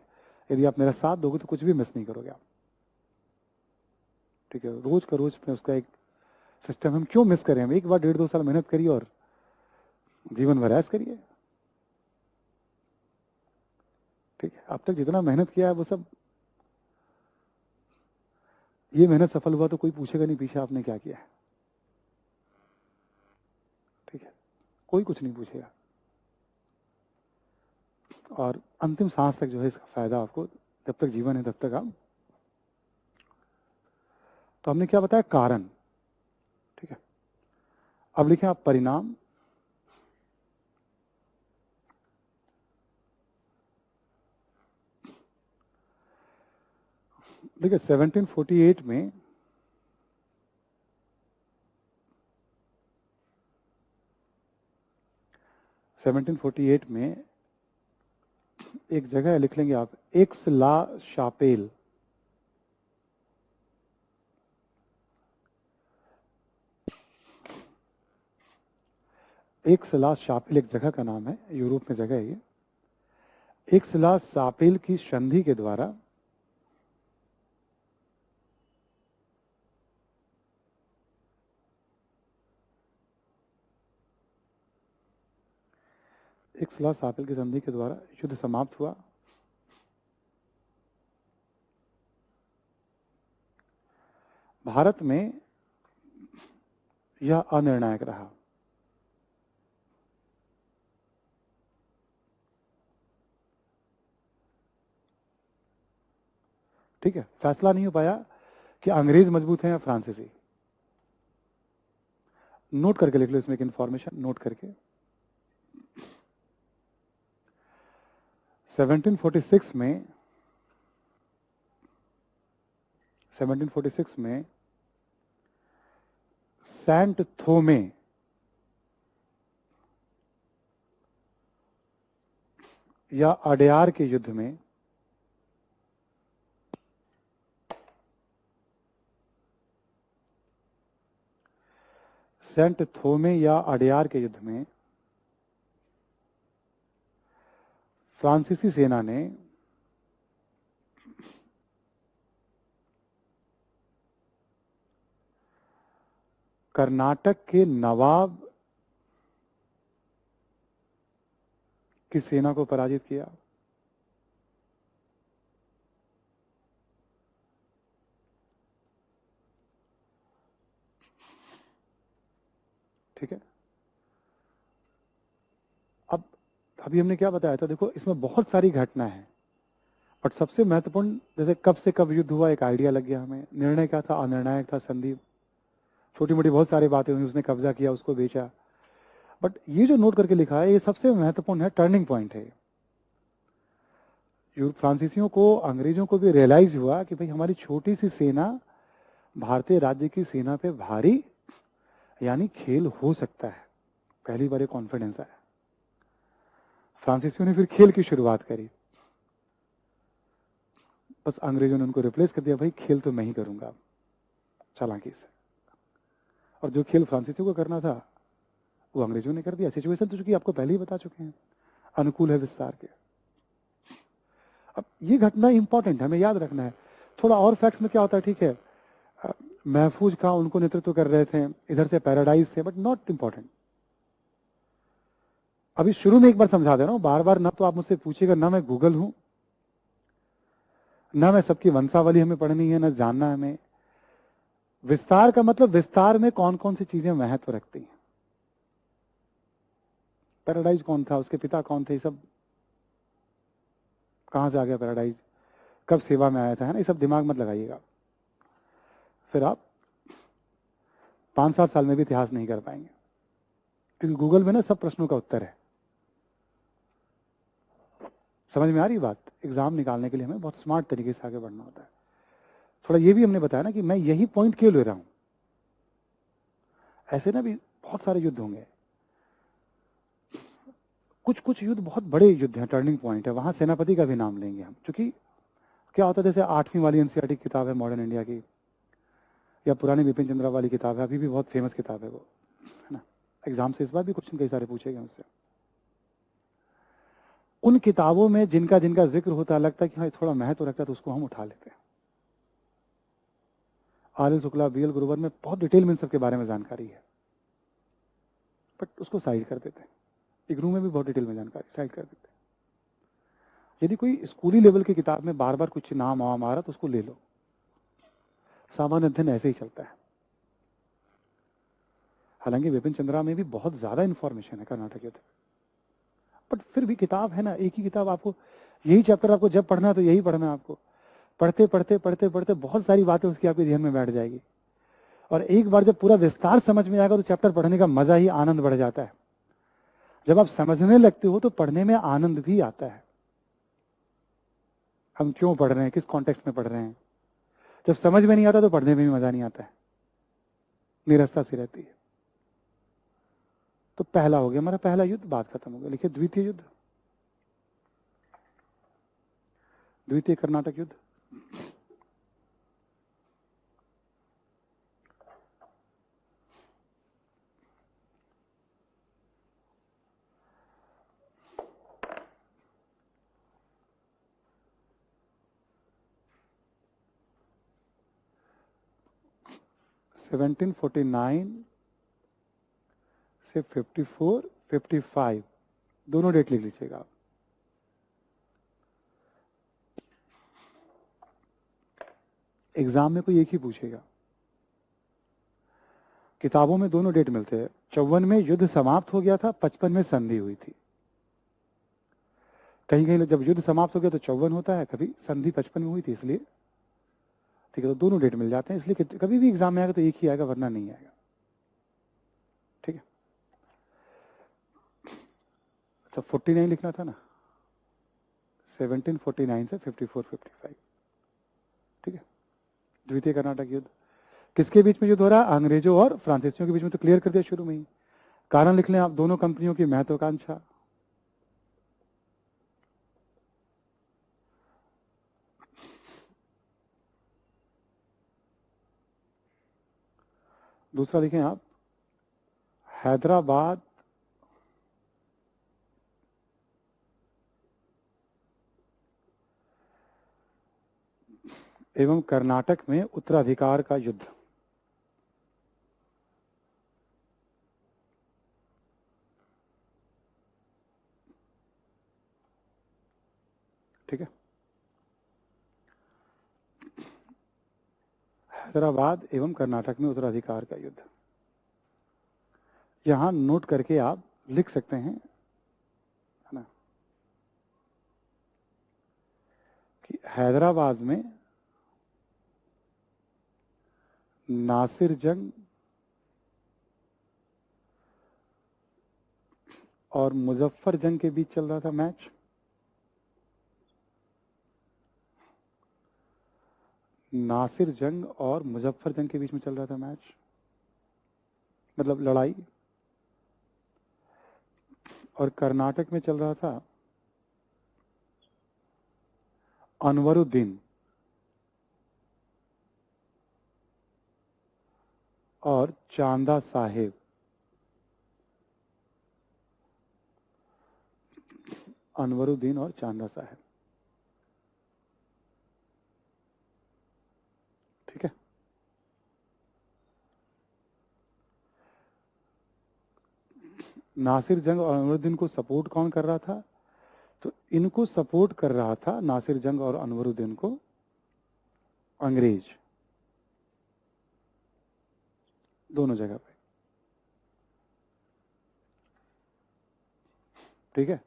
यदि आप मेरा साथ दोगे तो कुछ भी मिस नहीं करोगे आप, ठीक है। रोज का रोज में उसका एक सिस्टम, हम क्यों मिस करें? हम एक बार 1.5-2 साल मेहनत करिए और जीवन भर ऐश करिए, ठीक है। अब तक जितना मेहनत किया है वो सब, ये मेहनत सफल हुआ तो कोई पूछेगा नहीं पीछे आपने क्या किया है, ठीक है, कोई कुछ नहीं पूछेगा। और अंतिम सांस तक जो है इसका फायदा आपको, जब तक जीवन है तब तक आप। तो हमने क्या बताया? कारण, ठीक है। अब लिखें आप परिणाम, देखिए 1748 में एक जगह है, लिख लेंगे आप, एक्स ला शापेल। एक्स ला शापेल एक जगह का नाम है, यूरोप में जगह है ये। एक्स ला शापेल की संधि के द्वारा एक्स ला शापेल की संधि के द्वारा युद्ध समाप्त हुआ। भारत में यह अनिर्णायक रहा। ठीक है, फैसला नहीं हो पाया कि अंग्रेज मजबूत हैं या फ्रांसीसी। नोट करके लिख लो इसमें एक इंफॉर्मेशन, नोट करके। 1746 में सेंट थोमे या अडयार के युद्ध में सेंट थोमे या अडयार के युद्ध में फ्रांसीसी सेना ने कर्नाटक के नवाब की सेना को पराजित किया। ठीक है, अब अभी हमने क्या बताया था, देखो इसमें बहुत सारी घटना है, बट सबसे महत्वपूर्ण जैसे कब से कब युद्ध हुआ एक आइडिया लग गया हमें, निर्णय क्या था, अनिर्णायक था, संधि, छोटी मोटी बहुत सारी बातें हुई, उसने कब्जा किया, उसको बेचा, बट ये जो नोट करके लिखा है ये सबसे महत्वपूर्ण है, टर्निंग पॉइंट है। फ्रांसीसियों को, अंग्रेजों को भी रियलाइज हुआ कि भाई हमारी छोटी सी सेना भारतीय राज्य की सेना पे भारी, यानी खेल हो सकता है। पहली बार कॉन्फिडेंस आया, फ्रांसीसियों ने फिर खेल की शुरुआत करी, बस अंग्रेजों ने उनको रिप्लेस कर दिया, भाई खेल तो मैं ही करूंगा चालाकी से, और जो खेल फ्रांसीसियों को करना था वो अंग्रेजों ने कर दिया। सिचुएशन तो चूंकि आपको पहले ही बता चुके हैं, अनुकूल है विस्तार के। अब ये घटना इंपॉर्टेंट है, हमें याद रखना है। थोड़ा और फैक्ट्स में क्या होता है, ठीक है, महफूज खां उनको नेतृत्व कर रहे थे, इधर से पैराडाइज थे, बट नॉट इंपॉर्टेंट। अभी शुरू में एक बार समझा दे रहा हूं, बार बार ना तो आप मुझसे पूछिएगा, ना मैं गूगल हूं, ना मैं सबकी वंशावली हमें पढ़नी है, ना जानना है हमें। विस्तार का मतलब विस्तार में कौन कौन सी चीजें महत्व रखती हैं, पैराडाइज कौन था, उसके पिता कौन थे, सब कहां से आ गया पैराडाइज, कब सेवा में आया था, है ना, ये सब दिमाग मत लगाइएगा, फिर आप 5-7 साल में भी इतिहास नहीं कर पाएंगे, क्योंकि गूगल में ना सब प्रश्नों का उत्तर है। समझ में आ रही बात, एग्जाम निकालने के लिए हमें बहुत स्मार्ट तरीके से आगे बढ़ना होता है। थोड़ा ये भी हमने बताया ना कि मैं यही पॉइंट क्यों ले रहा हूं, ऐसे ना भी बहुत सारे युद्ध होंगे, कुछ कुछ युद्ध बहुत बड़े युद्ध हैं, टर्निंग पॉइंट है, वहां सेनापति का भी नाम लेंगे हम, क्योंकि क्या होता है, जैसे 8वीं वाली एनसीईआरटी की किताब है मॉडर्न इंडिया की, या पुरानी बिपिन चंद्रा वाली किताब है, अभी भी बहुत फेमस किताब है वो, है ना, एग्जाम से इस बार भी क्वेश्चन कई सारे पूछे गए उससे। उन किताबों में जिनका जिनका जिक्र होता है, लगता है कि हाँ थोड़ा महत्व रखता है, तो उसको हम उठा लेते हैं। आर.एल. शुक्ला, बी.एल. गुरुवर में बहुत डिटेल में इन सब के बारे में जानकारी है, बट उसको साइड कर देते हैं। इग्नू में भी बहुत डिटेल में जानकारी, साइड कर देते हैं। यदि कोई स्कूली लेवल की किताब में बार बार कुछ नाम वाम आ रहा तो उसको ले लो, सामान्य अध्ययन ऐसे ही चलता है। हालांकि विपिन चंद्रा में भी बहुत ज्यादा इंफॉर्मेशन है कर्नाटक युद्ध, बट फिर भी किताब है ना, एक ही किताब, आपको यही चैप्टर आपको जब पढ़ना है तो यही पढ़ना है आपको, पढ़ते पढ़ते पढ़ते पढ़ते बहुत सारी बातें उसकी आपके ध्यान में बैठ जाएगी, और एक बार जब पूरा विस्तार समझ में आएगा तो चैप्टर पढ़ने का मजा ही, आनंद बढ़ जाता है। जब आप समझने लगते हो तो पढ़ने में आनंद भी आता है। हम क्यों पढ़ रहे हैं, किस कॉन्टेक्स्ट में पढ़ रहे हैं, जब समझ में नहीं आता तो पढ़ने में भी मजा नहीं आता है, निरस्ता सी रहती है। तो पहला हो गया हमारा, पहला युद्ध, बात खत्म हो गया। लिखिए द्वितीय युद्ध, द्वितीय कर्नाटक युद्ध। सेवनटीन 49 से 54, 55 दोनों डेट लिख लीजिएगा आप। एग्जाम में कोई एक ही पूछेगा, किताबों में दोनों डेट मिलते हैं। 54 में युद्ध समाप्त हो गया था, 55 में संधि हुई थी। कहीं कहीं जब युद्ध समाप्त हो गया तो 54 होता है, कभी संधि 55 में हुई थी, इसलिए ठीक है, तो दोनों डेट मिल जाते हैं, इसलिए कभी भी एग्जाम में आएगा तो एक ही आएगा, वरना नहीं आएगा। ठीक है, तो 49 लिखना था ना, 1749 से 54-55। ठीक है, द्वितीय कर्नाटक युद्ध किसके बीच में युद्ध हो रहा है? अंग्रेजों और फ्रांसीसियों के बीच में, तो क्लियर कर दिया शुरू में ही। कारण लिख लें आप, दोनों कंपनियों की महत्वाकांक्षा। दूसरा लिखें आप, हैदराबाद एवं कर्नाटक में उत्तराधिकार का युद्ध। ठीक है, हैदराबाद एवं कर्नाटक में उत्तराधिकार का युद्ध, यहां नोट करके आप लिख सकते हैं, है ना, कि हैदराबाद में नासिर जंग और मुजफ्फर जंग के बीच चल रहा था मैच। नासिर जंग और मुजफ्फर जंग के बीच में चल रहा था मैच, मतलब लड़ाई। और कर्नाटक में चल रहा था अनवरुद्दीन और चांदा साहेब। अनवरुद्दीन और चांदा साहेब। ठीक है, नासिर जंग और अनवरुद्दीन को सपोर्ट कौन कर रहा था? तो इनको सपोर्ट कर रहा था, नासिर जंग और अनवरुद्दीन को, अंग्रेज, दोनों जगह पे। ठीक है,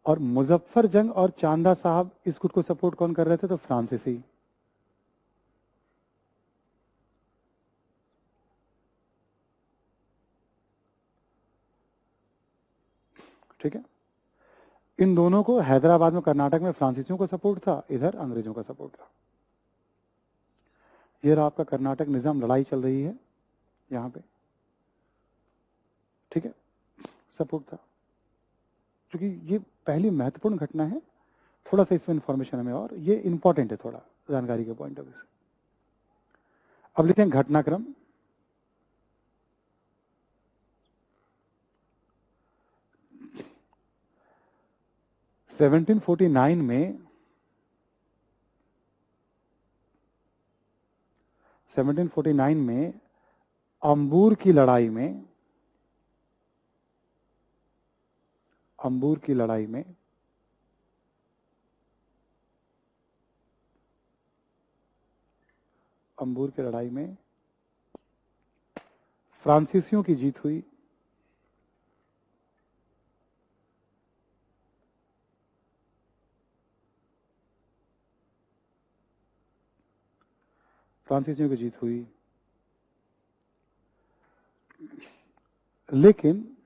और मुजफ्फर जंग और चांदा साहब इस गुट को सपोर्ट कौन कर रहे थे? तो फ्रांसीसी। ठीक है, इन दोनों को हैदराबाद में कर्नाटक में फ्रांसीसियों का सपोर्ट था, इधर अंग्रेजों का सपोर्ट था। ये रहा आपका कर्नाटक निजाम, लड़ाई चल रही है यहां पे। ठीक है, सपोर्ट था, क्योंकि ये पहली महत्वपूर्ण घटना है। थोड़ा सा इसमें इंफॉर्मेशन हमें, और ये इंपॉर्टेंट है थोड़ा जानकारी के पॉइंट ऑफ व्यू से। अब लिखें घटनाक्रम। सेवनटीन 1749 में अंबूर की लड़ाई में, अंबूर की लड़ाई में अंबूर की लड़ाई में फ्रांसीसियों की जीत हुई। फ्रांसीसियों की जीत हुई, लेकिन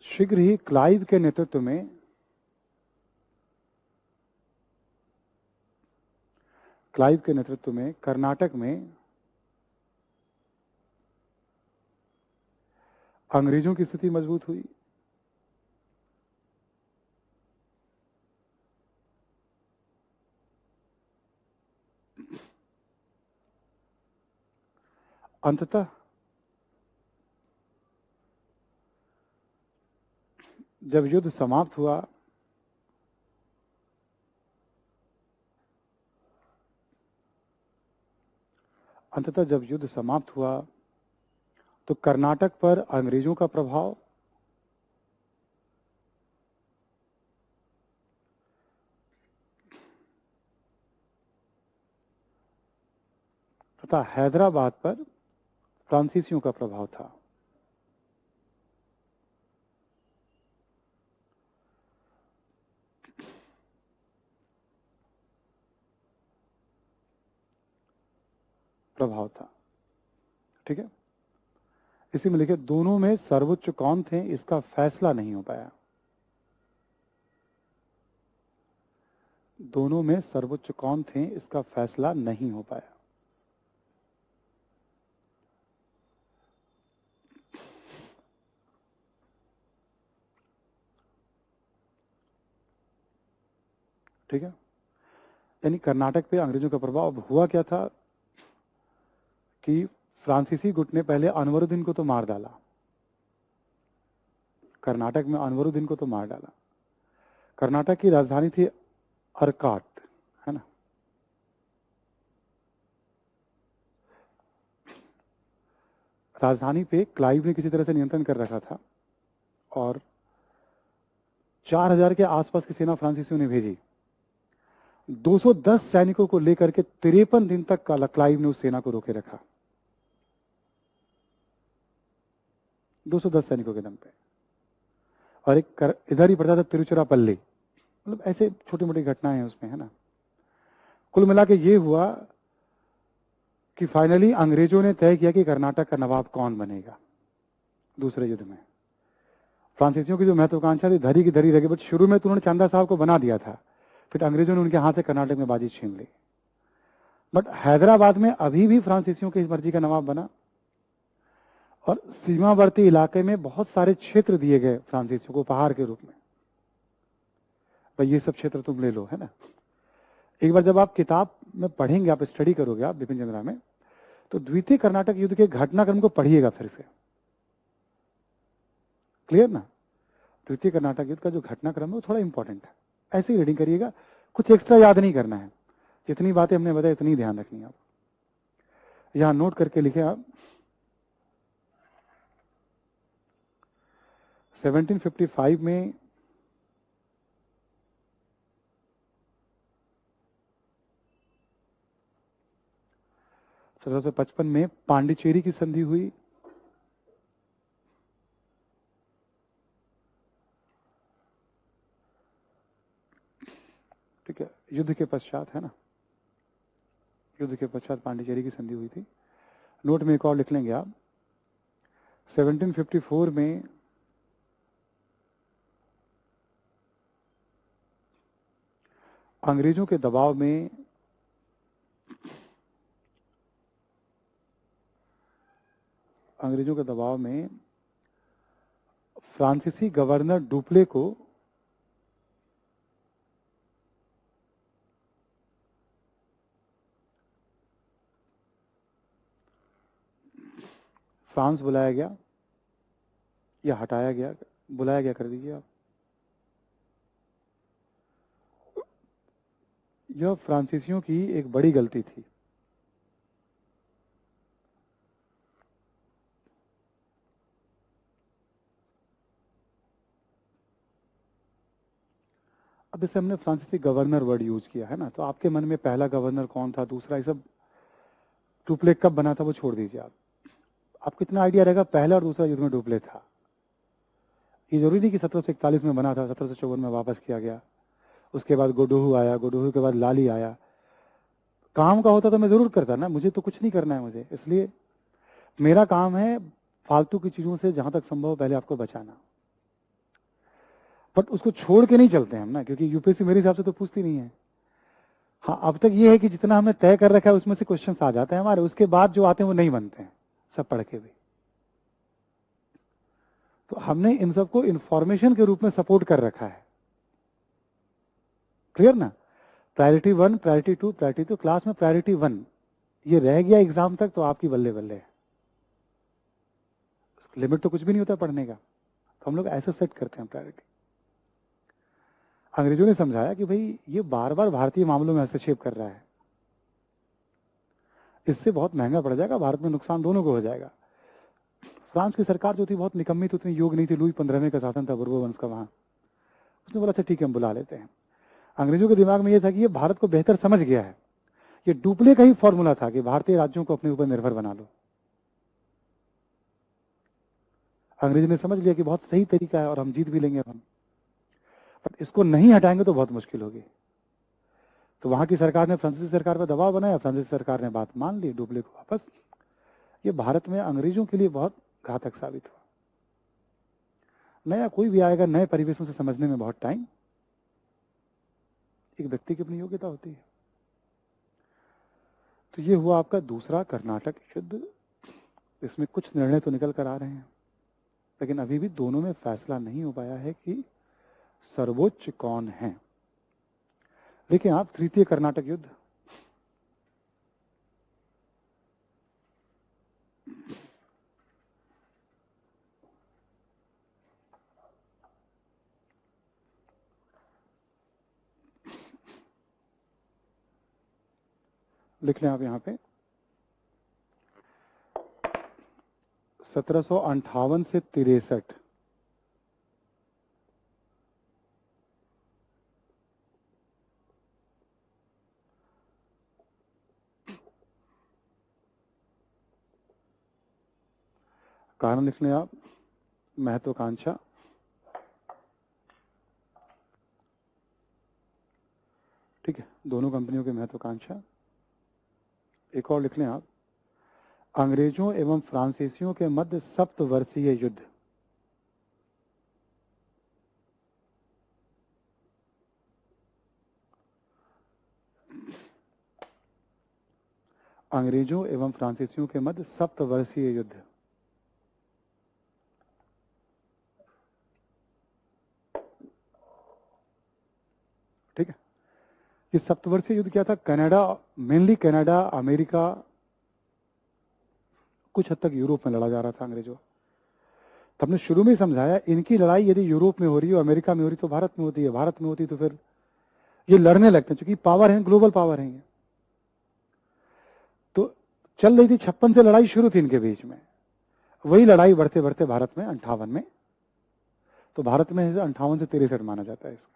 शीघ्र ही क्लाइव के नेतृत्व में कर्नाटक में अंग्रेजों की स्थिति मजबूत हुई। अंततः जब युद्ध समाप्त हुआ, तो कर्नाटक पर अंग्रेजों का प्रभाव तथा हैदराबाद पर फ्रांसीसियों का प्रभाव था। प्रभाव था, ठीक है। इसी में लिखे दोनों में सर्वोच्च कौन थे इसका फैसला नहीं हो पाया। दोनों में सर्वोच्च कौन थे इसका फैसला नहीं हो पाया। ठीक है, यानी कर्नाटक पे अंग्रेजों का प्रभाव हुआ क्या था कि फ्रांसीसी गुट ने पहले अनवरुद्दीन को तो मार डाला, कर्नाटक में अनवरुद्दीन को तो मार डाला। कर्नाटक की राजधानी थी अर्काट, है ना। राजधानी पे क्लाइव ने किसी तरह से नियंत्रण कर रखा था और 4000 के आसपास की सेना फ्रांसीसियों ने भेजी। 210 सैनिकों को लेकर के 53 दिन तक क्लाइव ने उस सेना को रोके रखा, 210 सैनिकों के दम पे। और एक इधर ही पड़ता था तिरुचिरापल्ली, मतलब ऐसे छोटी मोटी घटनाएं हैं उसमें, है ना। कुल मिला के ये हुआ कि फाइनली अंग्रेजों ने तय किया कि कर्नाटक का नवाब कौन बनेगा दूसरे युद्ध में। फ्रांसीसियों की जो महत्वाकांक्षा थी धरी की धरी रह गई, बट शुरू में तो उन्होंने चंदा साहब को बना दिया था, फिर अंग्रेजों ने उनके हाथ से कर्नाटक में बाजी छीन ली। बट हैदराबाद में अभी भी फ्रांसीसियों की मर्जी का नवाब बना और सीमावर्ती इलाके में बहुत सारे क्षेत्र दिए गए फ्रांसीसियों को उपहार के रूप में, भाई ये सब क्षेत्र तुम ले लो, है ना। एक बार जब आप किताब में पढ़ेंगे, आप स्टडी करोगे आप बिपिन चंद्रा में, तो द्वितीय कर्नाटक युद्ध के घटनाक्रम को पढ़िएगा फिर से, क्लियर ना। द्वितीय कर्नाटक युद्ध का जो घटनाक्रम है वो थोड़ा इंपॉर्टेंट है, ऐसे ही रीडिंग करिएगा, कुछ एक्स्ट्रा याद नहीं करना है, जितनी बातें हमने बताई उतनी ध्यान रखनी है। आप यहां नोट करके लिखे आप 1755 में सत्रह 55 में पांडिचेरी की संधि हुई। ठीक है, युद्ध के पश्चात, है ना, युद्ध के पश्चात पांडिचेरी की संधि हुई थी। नोट में एक और लिख लेंगे आप, 1754 में अंग्रेजों के दबाव में फ्रांसीसी गवर्नर डुप्ले को फ्रांस बुलाया गया या हटाया गया, बुलाया गया कर दीजिए आप। यह फ्रांसीसियों की एक बड़ी गलती थी। अब जैसे हमने फ्रांसीसी गवर्नर वर्ड यूज किया है ना, तो आपके मन में पहला गवर्नर कौन था, दूसरा, ये सब डुप्ले कब बना था वो छोड़ दीजिए आप। आपको इतना आइडिया रहेगा पहला और दूसरा युद्ध में डुप्ले था। ये जरूरी नहीं कि 1741 में बना था, 1754 में वापस किया गया, उसके बाद गोडोहू आया, गोडोहू के बाद लाली आया। काम का होता तो मैं जरूर करता ना, मुझे तो कुछ नहीं करना है मुझे, इसलिए मेरा काम है फालतू की चीजों से जहां तक संभव पहले आपको बचाना। बट उसको छोड़ के नहीं चलते हम ना, क्योंकि यूपीएससी मेरे हिसाब से तो पूछती नहीं है। हाँ, अब तक ये है कि जितना हमने तय कर रखा है उसमें से क्वेश्चंस आ जाते हैं हमारे, उसके बाद जो आते हैं वो नहीं बनते हैं सब पढ़ के भी। तो हमने इन सबको इंफॉर्मेशन के रूप में सपोर्ट कर रखा है, क्लियर ना। प्रायोरिटी 1, प्रायोरिटी 2, प्रायोरिटी 2, क्लास में प्रायोरिटी 1 ये रह गया एग्जाम तक तो आपकी बल्ले बल्ले है। लिमिट तो कुछ भी नहीं होता पढ़ने का, तो हम लोग ऐसे सेट करते हैं प्रायोरिटी। अंग्रेजों ने समझाया कि भाई ये बार बार भारतीय मामलों में हस्तक्षेप कर रहा है, इससे बहुत महंगा पड़ जाएगा, भारत में नुकसान दोनों को हो जाएगा। फ्रांस की सरकार जो थी बहुत निकम्मी थी, उतनी योग नहीं थी, लुई 15वें का शासन था बुर्बो वंश का वहां। उसने बोला अच्छा ठीक है हम बुला लेते हैं। अंग्रेजों के दिमाग में यह था कि ये भारत को बेहतर समझ गया है, ये डुप्ले का ही फॉर्मूला था कि भारतीय राज्यों को अपने ऊपर निर्भर बना लो। अंग्रेज ने समझ लिया कि बहुत सही तरीका है और हम जीत भी लेंगे हम, पर इसको नहीं हटाएंगे तो बहुत मुश्किल होगी। तो वहां की सरकार ने फ्रांसीसी सरकार पर दबाव बनाया, फ्रांसीसी सरकार ने बात मान ली, डुप्ले को वापस। ये भारत में अंग्रेजों के लिए बहुत घातक साबित हुआ। नया कोई भी आएगा, नए परिवेश में से समझने में बहुत टाइम, एक व्यक्ति की अपनी योग्यता होती है। तो ये हुआ आपका दूसरा कर्नाटक युद्ध। इसमें कुछ निर्णय तो निकल कर आ रहे हैं, लेकिन अभी भी दोनों में फैसला नहीं हो पाया है कि सर्वोच्च कौन है। देखिए आप तृतीय कर्नाटक युद्ध, लिख लें आप यहां पे 1758 से 63। कारण लिख लें आप महत्वाकांक्षा, ठीक है, दोनों कंपनियों की महत्वाकांक्षा। एक और लिख लें आप अंग्रेजों एवं फ्रांसीसियों के मध्य सप्तवर्षीय युद्ध। अंग्रेजों एवं फ्रांसीसियों के मध्य सप्तवर्षीय युद्ध। ठीक है, ये सप्तवर्षीय युद्ध क्या था? कनाडा, मेनली कनाडा, अमेरिका, कुछ हद तक यूरोप में लड़ा जा रहा था अंग्रेजों। तो हमने शुरू में ही समझाया, इनकी लड़ाई यदि यूरोप में हो रही है, अमेरिका में हो रही, तो भारत में होती है, भारत में होती तो फिर ये लड़ने लगते हैं, क्योंकि पावर है, ग्लोबल पावर है ये। तो चल रही थी 56 से लड़ाई शुरू थी इनके बीच में, वही लड़ाई बढ़ते बढ़ते भारत में 58 में, तो भारत में 58 से 63 माना जाता है इसका।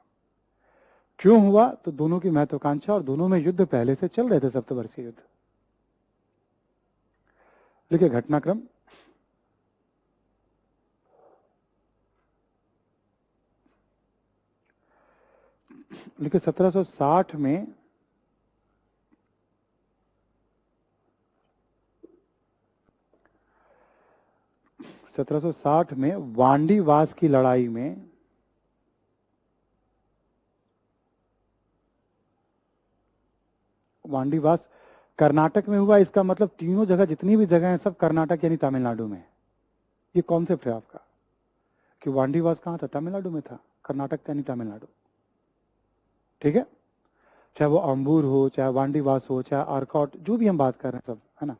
क्यों हुआ? तो दोनों की महत्वाकांक्षा और दोनों में युद्ध पहले से चल रहे थे, सप्तवर्षीय युद्ध। देखिए घटनाक्रम, देखिए 1760 में वांडीवास की लड़ाई में वांडीवास कर्नाटक में हुआ। इसका मतलब तीनों जगह, जितनी भी जगह है, सब कर्नाटक यानी तमिलनाडु में। ये कॉन्सेप्ट है आपका कि वांडीवास कहां था? तमिलनाडु में था, कर्नाटक यानी तमिलनाडु। ठीक है, चाहे वो अंबूर हो, चाहे वांडीवास हो, चाहे आरकॉट, जो भी हम बात कर रहे हैं सब, है ना,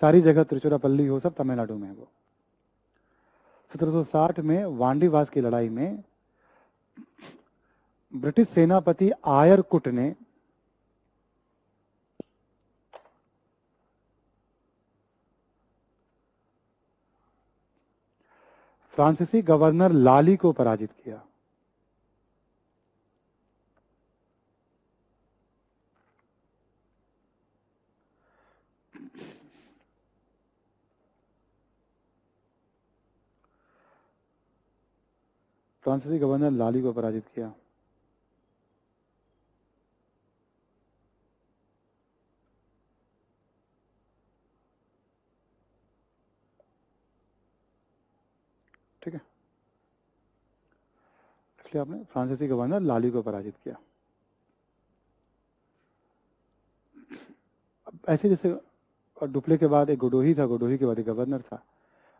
सारी जगह त्रिचुरापल्ली हो, सब तमिलनाडु में है वो। 1760 में वांडीवास की लड़ाई में ब्रिटिश सेनापति आयरकुट ने फ्रांसीसी गवर्नर लाली को पराजित किया। फ्रांसीसी गवर्नर लाली को पराजित किया। ठीक है, इसलिए आपने फ्रांसीसी गवर्नर लाली को पराजित किया। ऐसे जैसे डुप्ले के बाद एक गोडोही था, गोडोही के बाद एक गवर्नर था।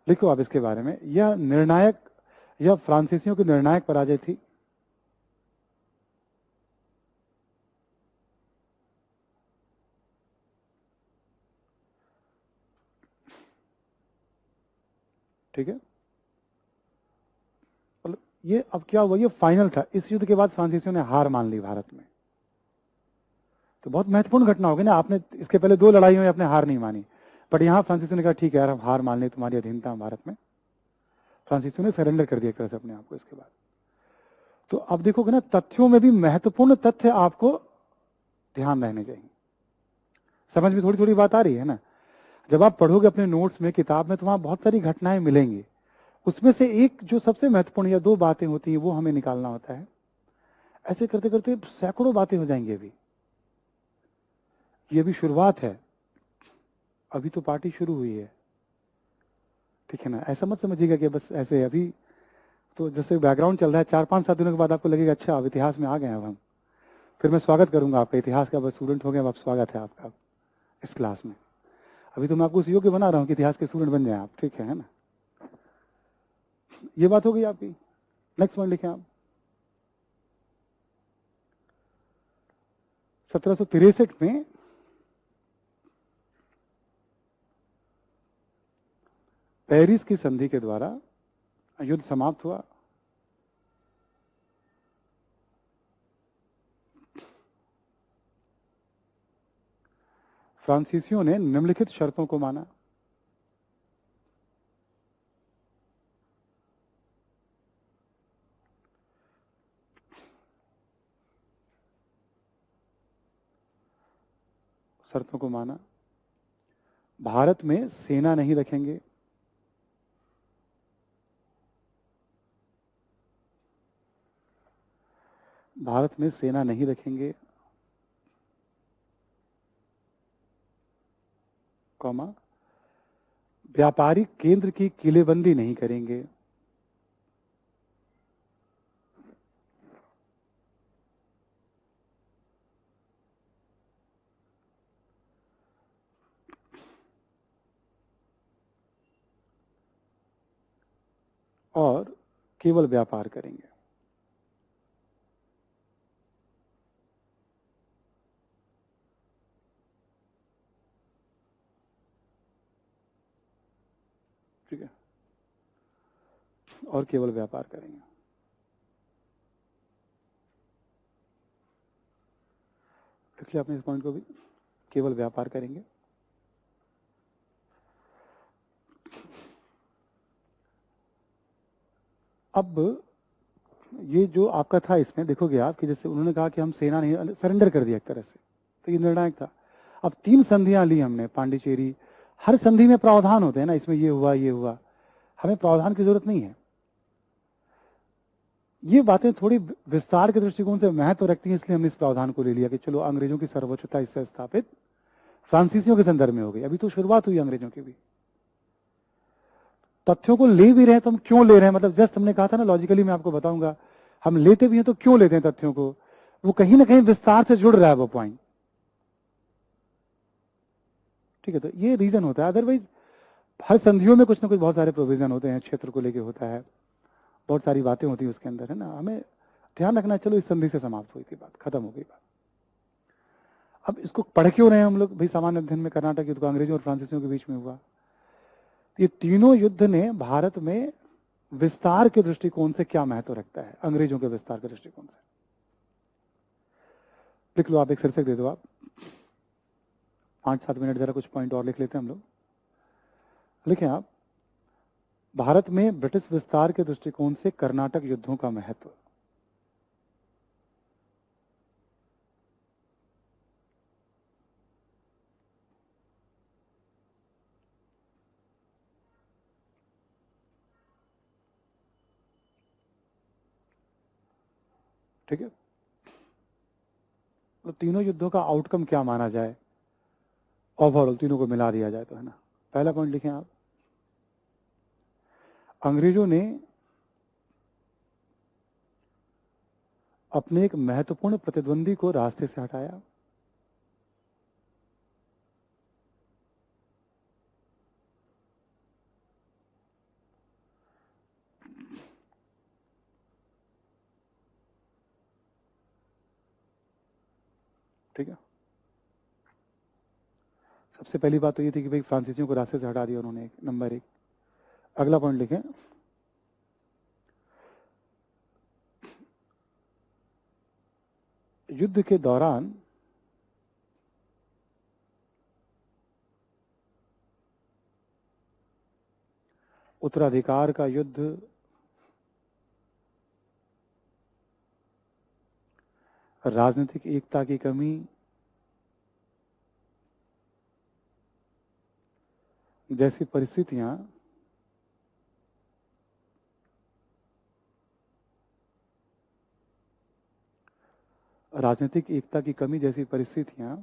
लिखो आप इसके बारे में, यह निर्णायक, यह फ्रांसीसियों की निर्णायक पराजय थी। ठीक है, ये अब क्या हुआ? ये फाइनल था। इस युद्ध के बाद फ्रांसीसियों ने हार मान ली भारत में। तो बहुत महत्वपूर्ण घटना होगी ना। आपने इसके पहले 2 लड़ाइयों में आपने हार नहीं मानी, बट यहां फ्रांसीसियों ने कहा ठीक है यार, हम हार मान ली, तुम्हारी अधीनता भारत में। फ्रांसीसियों ने सरेंडर कर दिया एक तरह से अपने आप को इसके बाद। तो अब देखोगे ना, तथ्यों में भी महत्वपूर्ण तथ्य आपको ध्यान रहने चाहिए। समझ में थोड़ी थोड़ी बात आ रही है ना? जब आप पढ़ोगे अपने नोट्स में, किताब में, तो वहां बहुत सारी घटनाएं मिलेंगी। उसमें से एक जो सबसे महत्वपूर्ण या दो बातें होती हैं वो हमें निकालना होता है। ऐसे करते करते सैकड़ों बातें हो जाएंगी। अभी ये भी शुरुआत है, अभी तो पार्टी शुरू हुई है, ठीक है ना? ऐसा मत समझिएगा कि बस ऐसे अभी तो जैसे बैकग्राउंड चल रहा है, 4-5-7 दिनों के बाद आपको लगेगा अच्छा अब इतिहास में आ गए अब हम। फिर मैं स्वागत करूंगा आपका, इतिहास का बस स्टूडेंट हो गए, अब स्वागत है आपका इस क्लास में। अभी तो मैं आपको उस योग्य बना रहा हूँ कि इतिहास के स्टूडेंट बन जाए आप, ठीक है ना? ये बात हो गई आपकी। नेक्स्ट पॉइंट लिखें आप। 1763 में पेरिस की संधि के द्वारा युद्ध समाप्त हुआ। फ्रांसीसियों ने निम्नलिखित शर्तों को माना। शर्तों को माना, भारत में सेना नहीं रखेंगे, भारत में सेना नहीं रखेंगे, कॉमा, व्यापारिक केंद्र की किलेबंदी नहीं करेंगे, और केवल व्यापार करेंगे। ठीक है, और केवल व्यापार करेंगे। लिख लिया आपने इस पॉइंट को भी, केवल व्यापार करेंगे। अब ये जो आपका था, इसमें देखोगे आप कि जैसे उन्होंने कहा कि हम सेना नहीं, सरेंडर कर दिया एक तरह से, तो ये निर्णायक था। अब 3 संधियां ली हमने, पांडिचेरी, हर संधि में प्रावधान होते हैं ना, इसमें ये हुआ ये हुआ, हमें प्रावधान की जरूरत नहीं है। ये बातें थोड़ी विस्तार के दृष्टिकोण से महत्व रखती हैं, इसलिए हमने इस प्रावधान को ले लिया कि चलो अंग्रेजों की सर्वोच्चता इससे स्थापित फ्रांसीसियों के संदर्भ में हो गई। अभी तो शुरुआत हुई अंग्रेजों की भी। तथ्यों को ले भी रहे हैं तो हम क्यों ले रहे हैं, मतलब जस्ट हमने कहा था ना लॉजिकली, मैं आपको बताऊंगा हम लेते भी हैं तो क्यों लेते हैं तथ्यों को, वो कहीं ना कहीं विस्तार से जुड़ रहा है वो पॉइंट, ठीक है? तो ये रीजन होता है। अदरवाइज हर संधियों में कुछ ना कुछ बहुत सारे प्रोविजन होते हैं, क्षेत्र को लेके होता है, बहुत सारी बातें होती है उसके अंदर, है ना? हमें ध्यान रखना, चलो इस संधि से समाप्त हुई थी बात, खत्म हो गई बात। अब इसको पढ़ क्यों रहे हैं हम लोग भाई? सामान्य अध्ययन में कर्नाटक युद्ध को अंग्रेजों और फ्रांसीसियों के बीच में हुआ। ये तीनों युद्ध ने भारत में विस्तार के दृष्टिकोण से क्या महत्व रखता है, अंग्रेजों के विस्तार के दृष्टिकोण से। लिख लो आप, एक शीर्षक दे दो आप, 5-7 मिनट जरा कुछ पॉइंट और लिख लेते हैं हम लोग। लिखें आप, भारत में ब्रिटिश विस्तार के दृष्टिकोण से कर्नाटक युद्धों का महत्व। ठीक है, तो तीनों युद्धों का आउटकम क्या माना जाए, ओवरऑल तीनों को मिला दिया जाए तो, है ना? पहला पॉइंट लिखें आप, अंग्रेजों ने अपने एक महत्वपूर्ण प्रतिद्वंदी को रास्ते से हटाया। ठीक है, सबसे पहली बात तो ये थी कि भाई फ्रांसीसियों को रास्ते से हटा दिया उन्होंने, नंबर 1। अगला पॉइंट लिखें, युद्ध के दौरान उत्तराधिकार का युद्ध राजनीतिक एकता की कमी, जैसी परिस्थितियां राजनीतिक एकता की कमी जैसी परिस्थितियां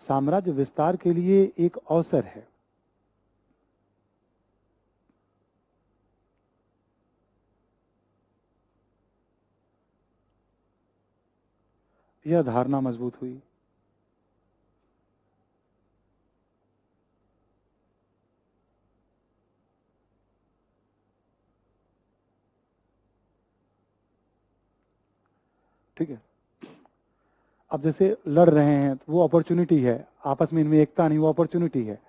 साम्राज्य विस्तार के लिए एक अवसर है। यह धारणा मजबूत हुई। ठीक है, अब जैसे लड़ रहे हैं तो वो अपॉर्चुनिटी है, आपस में इनमें एकता नहीं, वो अपॉर्चुनिटी है।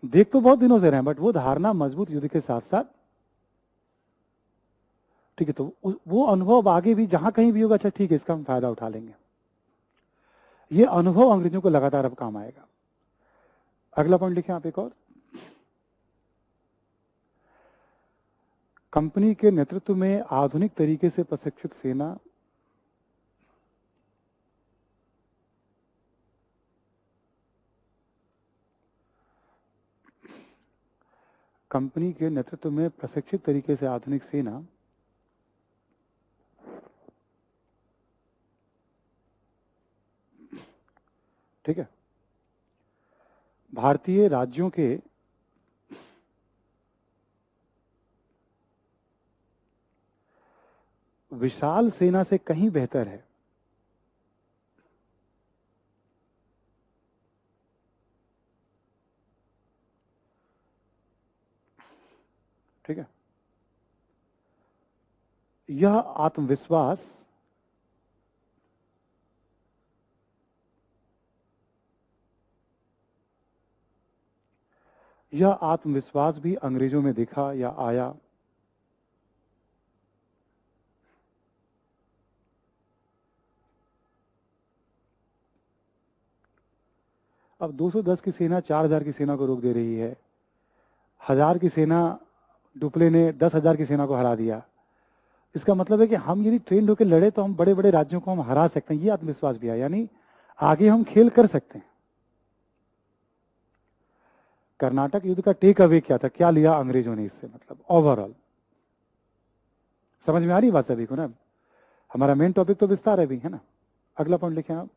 देख तो बहुत दिनों से रहे हैं, बट वो धारणा मजबूत युद्ध के साथ साथ। ठीक है, तो वो अनुभव आगे भी जहां कहीं भी होगा, अच्छा ठीक है, इसका हम फायदा उठा लेंगे। ये अनुभव अंग्रेजों को लगातार अब काम आएगा। अगला पॉइंट लिखें आप एक और। कंपनी के नेतृत्व में आधुनिक तरीके से प्रशिक्षित सेना कंपनी के नेतृत्व में प्रशिक्षित तरीके से आधुनिक सेना ठीक है, भारतीय राज्यों के विशाल सेना से कहीं बेहतर है। ठीक है, यह आत्मविश्वास भी अंग्रेजों में दिखा या आया। अब 210 की सेना 4000 की सेना को रोक दे रही है। 1000 की सेना, डुप्ले ने 10,000 की सेना को हरा दिया। इसका मतलब है कि हम यदि ट्रेंड होकर लड़े तो हम बड़े बड़े राज्यों को हम हरा सकते हैं। ये आत्मविश्वास भी है, यानी आगे हम खेल कर सकते हैं। कर्नाटक युद्ध का टेक अवे क्या था, क्या लिया अंग्रेजों ने इससे, मतलब ओवरऑल समझ में आ रही बात सभी को ना। हमारा मेन टॉपिक तो विस्तार है भी, है ना। अगला पॉइंट लिखें आप।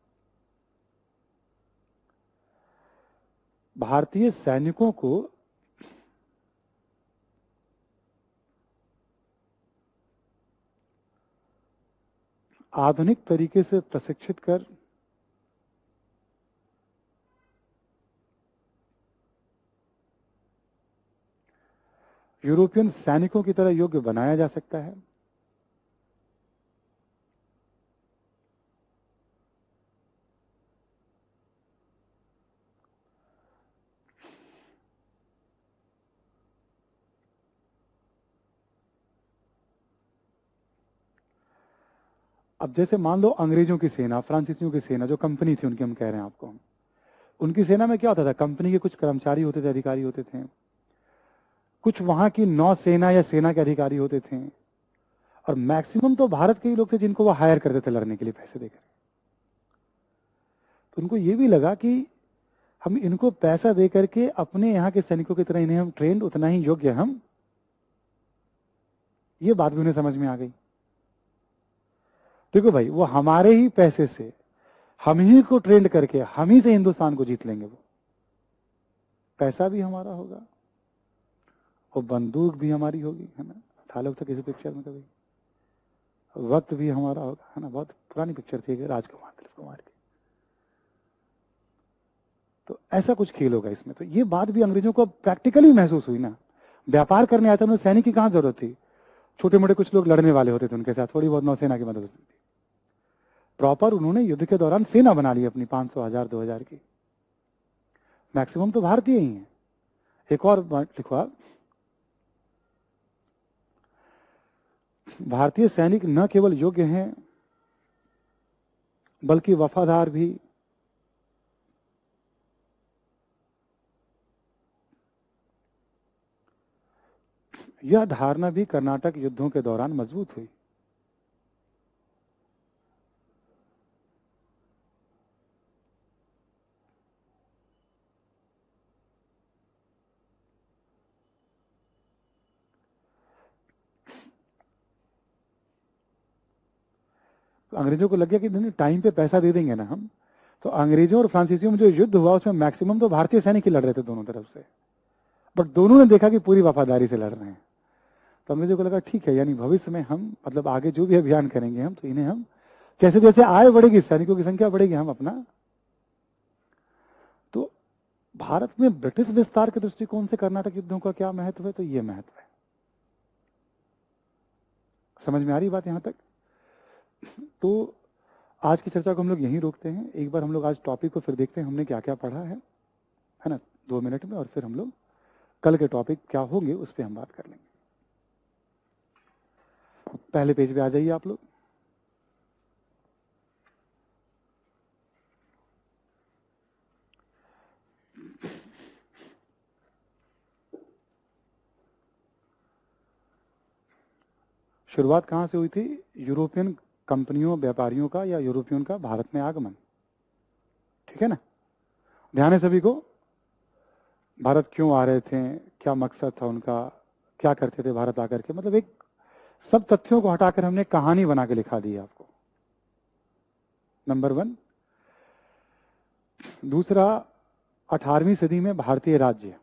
भारतीय सैनिकों को आधुनिक तरीके से प्रशिक्षित कर यूरोपियन सैनिकों की तरह योग्य बनाया जा सकता है। अब जैसे मान लो अंग्रेजों की सेना, फ्रांसीसियों की सेना, जो कंपनी थी उनकी, हम कह रहे हैं आपको, उनकी सेना में क्या होता था, कंपनी के कुछ कर्मचारी होते थे, अधिकारी होते थे, कुछ वहां की नौसेना या सेना के अधिकारी होते थे, और मैक्सिमम तो भारत के ही लोग थे जिनको वो हायर करते थे लड़ने के लिए पैसे देकर। तो उनको ये भी लगा कि हम इनको पैसा दे करके अपने यहाँ के सैनिकों की तरह इन्हें हम ट्रेंड उतना ही योग्य हम, ये बात भी उन्हें समझ में आ गई। देखो भाई, वो हमारे ही पैसे से हम ही को ट्रेंड करके हम ही से हिंदुस्तान को जीत लेंगे। वो पैसा भी हमारा होगा और बंदूक भी हमारी होगी, है ना। ठालो था किसी पिक्चर में कभी, वक्त भी हमारा होगा, है ना। बहुत पुरानी पिक्चर थी राजकुमार दिलीप कुमार की। तो ऐसा कुछ खेल होगा इसमें। तो ये बात भी अंग्रेजों को प्रैक्टिकली महसूस हुई ना। व्यापार करने आया था, उन्हें सैनिक की कहां जरूरत थी। छोटे मोटे कुछ लोग लड़ने वाले होते थे उनके साथ, थोड़ी बहुत नौसेना की मदद होती थी। प्रॉपर उन्होंने युद्ध के दौरान सेना बना ली अपनी 500, 1000, 2000 की। मैक्सिमम तो भारतीय ही हैं। एक और लिखो आप, भारतीय सैनिक न केवल योग्य हैं बल्कि वफादार भी। यह धारणा भी कर्नाटक युद्धों के दौरान मजबूत हुई। तो अंग्रेजों को लग गया कि नहीं टाइम पे पैसा दे देंगे ना हम, तो अंग्रेजों और फ्रांसीसियों में जो युद्ध हुआ उसमें मैक्सिमम तो भारतीय सैनिक ही लड़ रहे थे दोनों तरफ से, बट दोनों ने देखा कि पूरी वफादारी से लड़ रहे हैं, तो अंग्रेजों को लगा ठीक है, यानी भविष्य में हम मतलब आगे जो भी अभियान करेंगे हम, तो इन्हें हम जैसे जैसे आय बढ़ेगी सैनिकों की संख्या बढ़ेगी, हम अपना। तो भारत में ब्रिटिश विस्तार के दृष्टिकोण से कर्नाटक युद्धों का क्या महत्व है, तो ये महत्व है। समझ में आ रही बात यहां तक? तो आज की चर्चा को हम लोग यहीं रोकते हैं। एक बार हम लोग आज टॉपिक को फिर देखते हैं हमने क्या क्या पढ़ा है ना, 2 मिनट में, और फिर हम लोग कल के टॉपिक क्या होंगे उस पर हम बात कर लेंगे। पहले पेज पे आ जाइए आप लोग। शुरुआत कहां से हुई थी? यूरोपियन कंपनियों व्यापारियों का या यूरोपियन का भारत में आगमन, ठीक है ना? ध्यान है सभी को? भारत क्यों आ रहे थे, क्या मकसद था उनका, क्या करते थे भारत आकर के, मतलब एक सब तथ्यों को हटाकर हमने कहानी बना के लिखा दी आपको, नंबर 1। दूसरा, 18वीं सदी में भारतीय राज्य,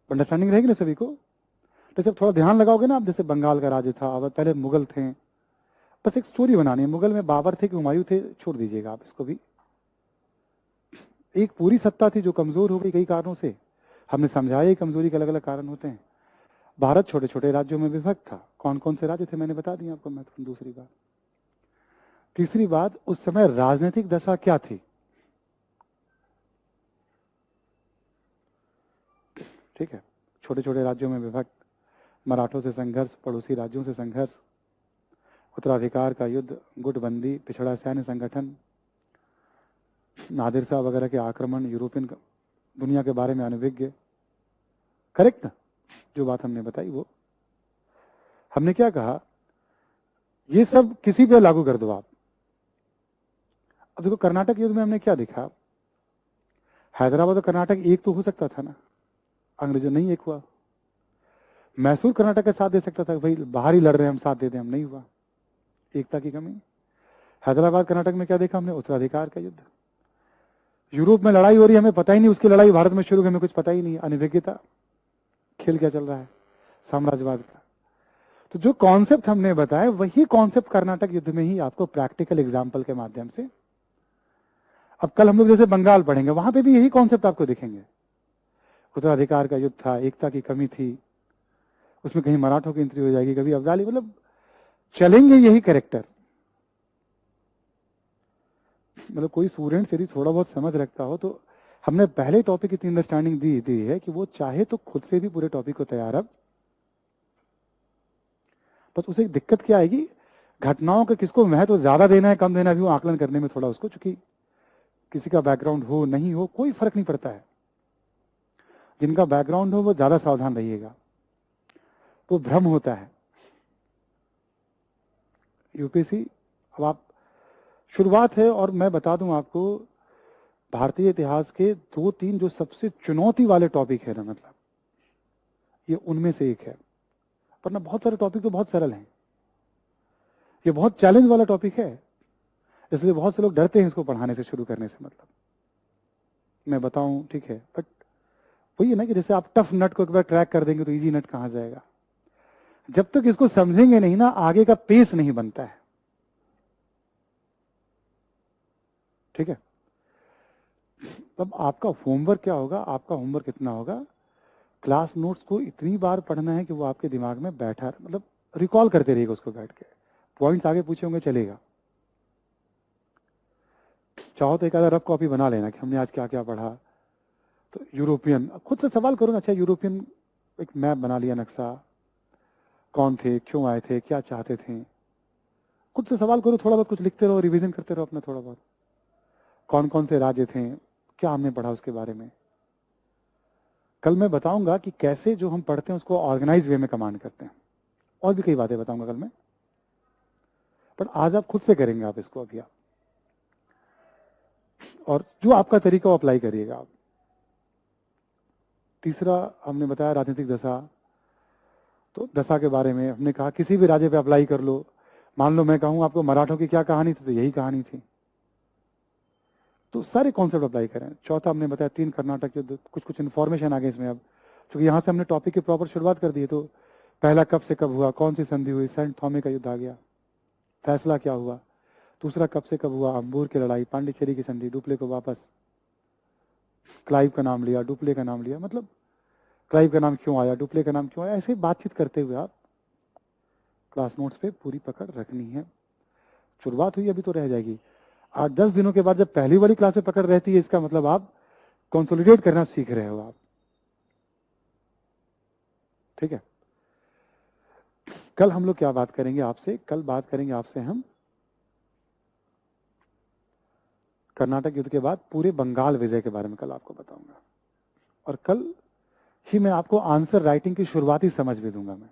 अंडरस्टैंडिंग रहेगी ना सभी को? जैसे अब थोड़ा ध्यान लगाओगे ना आप, जैसे बंगाल का राज्य था, अब पहले मुगल थे, बस एक स्टोरी बनानी है, मुगल में बाबर थे कि हुमायूं थे, छोड़ दीजिएगा आप इसको भी। एक पूरी सत्ता थी जो कमजोर हो गई कई कारणों से, हमने समझाया कमजोरी के अलग अलग कारण होते हैं। भारत छोटे छोटे राज्यों में विभक्त था, कौन कौन से राज्य थे मैंने बता दिया आपको महत्वपूर्ण। दूसरी बात, तीसरी बात, उस समय राजनीतिक दशा क्या थी, ठीक है? छोटे छोटे राज्यों में विभक्त, मराठों से संघर्ष, पड़ोसी राज्यों से संघर्ष, उत्तराधिकार का युद्ध, गुटबंदी, पिछड़ा सैन्य संगठन, नादिर शाह वगैरह के आक्रमण, यूरोपियन दुनिया के बारे में अनभिज्ञ, करेक्ट ना? जो बात हमने बताई वो हमने क्या कहा, ये सब किसी पे लागू कर दो आप। अब देखो कर्नाटक युद्ध में हमने क्या देखा, हैदराबाद और कर्नाटक एक तो हो सकता था ना, अंग्रेजों नहीं एक हुआ। मैसूर कर्नाटक का साथ दे सकता था, भाई बाहर ही लड़ रहे हैं हम, साथ दे दें हम, नहीं हुआ, एकता की कमी। हैदराबाद कर्नाटक में क्या देखा हमने, उत्तराधिकार का युद्ध। यूरोप में लड़ाई हो रही है, हमें पता ही नहीं उसकी लड़ाई भारत में शुरू, हमें कुछ पता ही नहीं, अनभिज्ञता, खेल क्या चल रहा है साम्राज्यवाद का। तो जो कॉन्सेप्ट हमने बताया वही कॉन्सेप्ट कर्नाटक युद्ध में ही आपको प्रैक्टिकल एग्जांपल के माध्यम से, अब कल हम लोग जैसे बंगाल पढ़ेंगे वहां पे भी यही कॉन्सेप्ट आपको दिखेंगे। उत्तराधिकार का युद्ध था, एकता की कमी थी, उसमें कहीं मराठों की एंट्री हो जाएगी, कभी अफगानी, मतलब चलेंगे यही कैरेक्टर। मतलब कोई स्टूडेंट यदि थोड़ा बहुत समझ रखता हो, तो हमने पहले टॉपिक की इतनी अंडरस्टैंडिंग दी है कि वो चाहे तो खुद से भी पूरे टॉपिक को तैयार, अब बस उसे दिक्कत क्या आएगी, घटनाओं का किसको महत्व ज्यादा देना है कम देना है, भी वो आकलन करने में थोड़ा उसको, चूंकि किसी का बैकग्राउंड हो नहीं हो कोई फर्क नहीं पड़ता है, जिनका बैकग्राउंड हो वो ज्यादा सावधान रहिएगा, तो भ्रम होता है। यूपीएससी, अब आप शुरुआत है, और मैं बता दूं आपको भारतीय इतिहास के 2-3 जो सबसे चुनौती वाले टॉपिक है ना, मतलब ये उनमें से एक है, वरना बहुत सारे टॉपिक तो बहुत सरल हैं, ये बहुत चैलेंज वाला टॉपिक है, इसलिए बहुत से लोग डरते हैं इसको पढ़ाने से, शुरू करने से। मतलब मैं बताऊं ठीक है, बट वही है ना कि जैसे आप टफ नट को एक बार क्रैक कर देंगे तो इजी नट कहां जाएगा। जब तक इसको समझेंगे नहीं ना, आगे का पेस नहीं बनता है, ठीक है? तब आपका होमवर्क क्या होगा, आपका होमवर्क इतना होगा, क्लास नोट्स को इतनी बार पढ़ना है कि वो आपके दिमाग में बैठा, मतलब रिकॉल करते रहिएगा उसको बैठ के, पॉइंट्स आगे पूछे होंगे चलेगा, चाहो तो एक आधा रफ कॉपी बना लेना कि हमने आज क्या क्या पढ़ा। तो यूरोपियन, खुद से सवाल करो ना, अच्छा यूरोपियन एक मैप बना लिया, नक्शा, कौन थे, क्यों आए थे, क्या चाहते थे, खुद से सवाल करो, थोड़ा बहुत कुछ लिखते रहो, रिवीजन करते रहो अपना थोड़ा बहुत, कौन कौन से राज्य थे, क्या हमने पढ़ा उसके बारे में। कल मैं बताऊंगा कि कैसे जो हम पढ़ते हैं उसको ऑर्गेनाइज वे में कमांड करते हैं, और भी कई बातें बताऊंगा कल मैं, पर आज आप खुद से करेंगे आप इसको अभी आप, और जो आपका तरीका वो अप्लाई करिएगा आप। तीसरा हमने बताया राजनीतिक दशा, तो दशा के बारे में हमने कहा किसी भी राज्य पे अप्लाई कर लो, मान लो मैं कहूं आपको मराठों की क्या कहानी थी, तो यही कहानी थी। तो सारे कॉन्सेप्ट अप्लाई करें। चौथा हमने बताया 3 कर्नाटक युद्ध, कुछ कुछ इन्फॉर्मेशन आ गई इसमें अब, क्योंकि यहाँ से हमने टॉपिक की प्रॉपर शुरुआत कर दी है। तो पहला कब से कब हुआ, कौन सी संधि हुई, सेंट थॉमे का युद्ध आ गया, फैसला क्या हुआ। दूसरा कब से कब हुआ, अंबूर की लड़ाई, पांडिचेरी की संधि, डुप्ले को वापस, क्लाइव का नाम लिया, डुप्ले का नाम लिया, मतलब क्लाइव का नाम क्यों आया, डुप्ले का नाम क्यों आया, ऐसे बातचीत करते हुए आप क्लास नोट्स पे पूरी पकड़ रखनी है। शुरुआत हुई, अभी तो रह जाएगी। 8-10 दिनों के बाद जब पहली वाली क्लास में पकड़ रहती है, इसका मतलब आप कंसोलिडेट करना सीख रहे हो आप। ठीक है, कल हम लोग क्या बात करेंगे आपसे, कल बात करेंगे आपसे हम कर्नाटक युद्ध के बाद पूरे बंगाल विजय के बारे में कल आपको बताऊंगा। और कल ही मैं आपको आंसर राइटिंग की शुरुआती समझ भी दूंगा। मैं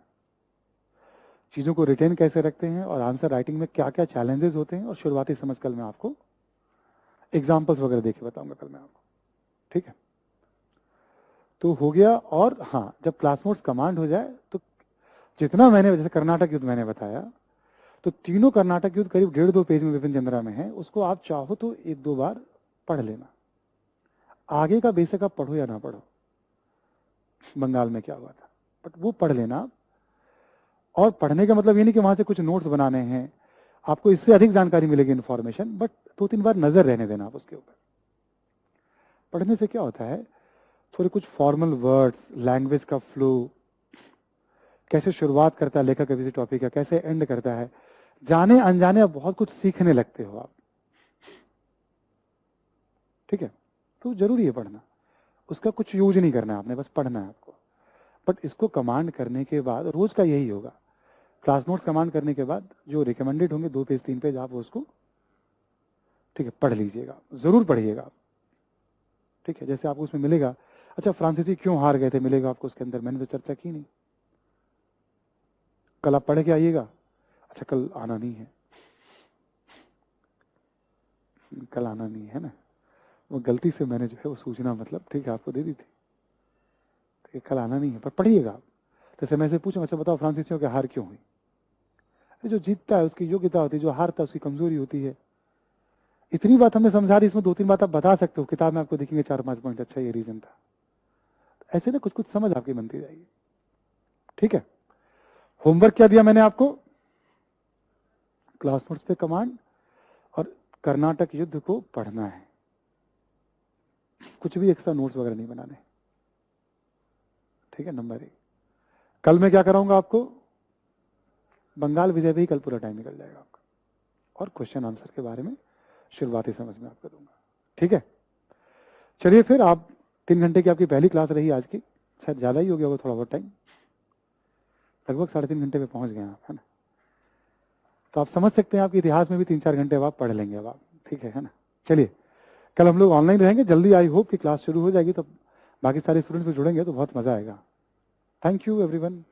चीजों को रिटेन कैसे रखते हैं और आंसर राइटिंग में क्या क्या चैलेंजेस होते हैं, और शुरुआती समझ कल मैं आपको एग्जाम्पल्स वगैरह देके बताऊंगा कल मैं आपको। ठीक है, तो हो गया। और हाँ, जब क्लास नोट्स कमांड हो जाए तो जितना मैंने, जैसे कर्नाटक युद्ध मैंने बताया, तो तीनों कर्नाटक युद्ध करीब 1.5-2 पेज में विपिन चंद्रा में है, उसको आप चाहो तो 1-2 बार पढ़ लेना। आगे का बेशक आप पढ़ो या ना पढ़ो, बंगाल में क्या हुआ था, बट वो पढ़ लेना। और पढ़ने का मतलब ये नहीं कि वहां से कुछ नोट्स बनाने हैं, आपको इससे अधिक जानकारी मिलेगी, इन्फॉर्मेशन, बट 2-3 बार नजर रहने देना आप उसके ऊपर। पढ़ने से क्या होता है, थोड़े कुछ फॉर्मल वर्ड्स, लैंग्वेज का फ्लो, कैसे शुरुआत करता है लेखक किसी टॉपिक का, कैसे एंड करता है, जाने अनजाने आप बहुत कुछ सीखने लगते हो आप। ठीक है, तो जरूरी है पढ़ना, उसका कुछ यूज नहीं करना है आपने, बस पढ़ना है आपको। बट इसको कमांड करने के बाद रोज का यही होगा, क्लास नोट्स कमांड करने के बाद जो रिकमेंडेड होंगे 2 पेज 3 पेज, आप उसको ठीक है पढ़ लीजिएगा, जरूर पढ़िएगा आप। ठीक है, जैसे आपको उसमें मिलेगा, अच्छा फ्रांसीसी क्यों हार गए थे, मिलेगा आपको उसके अंदर, मैंने तो चर्चा की नहीं। कल आप पढ़ के आइएगा। अच्छा कल आना नहीं है, कल आना नहीं है ना, वो गलती से मैंने जो है वो सूचना मतलब ठीक है आपको दे दी थी, ठीक है, कल आना नहीं है, पर पढ़िएगा आप। जैसे मैं से पूछूं, अच्छा बताओ फ्रांसीसियों की हार क्यों हुई, जो जीतता है उसकी योग्यता होती है, जो हारता है उसकी कमजोरी होती है। इतनी बात हमने समझा दी, इसमें 2-3 बात आप बता सकते हो, किताब में आपको दिखेंगे 4-5 पॉइंट, अच्छा ये रीजन था। ऐसे ना कुछ कुछ समझ आपकी बनती जाएगी। ठीक है, होमवर्क क्या दिया मैंने आपको, क्लास नोट्स पे कमांड और कर्नाटक युद्ध को पढ़ना है, कुछ भी एक्स्ट्रा नोट्स वगैरह नहीं बनाने। ठीक है, नंबर 1। कल मैं क्या कराऊंगा आपको, बंगाल विजय पे ही कल पूरा टाइम निकल जाएगा आपका, और क्वेश्चन आंसर के बारे में शुरुआती समझ में आपको दूंगा। ठीक है, चलिए फिर, आप 3 घंटे की आपकी पहली क्लास रही आज की, शायद ज्यादा ही हो गया होगा थोड़ा बहुत टाइम, लगभग 3.5 घंटे में पहुंच गए आप, है ना। तो आप समझ सकते हैं आपके इतिहास में भी 3-4 घंटे अब आप पढ़ लेंगे अब आप। ठीक है ना। चलिए, कल हम लोग ऑनलाइन रहेंगे जल्दी, आई होप कि क्लास शुरू हो जाएगी, तो बाकी सारे स्टूडेंट्स भी जुड़ेंगे तो बहुत मजा आएगा। Thank you everyone.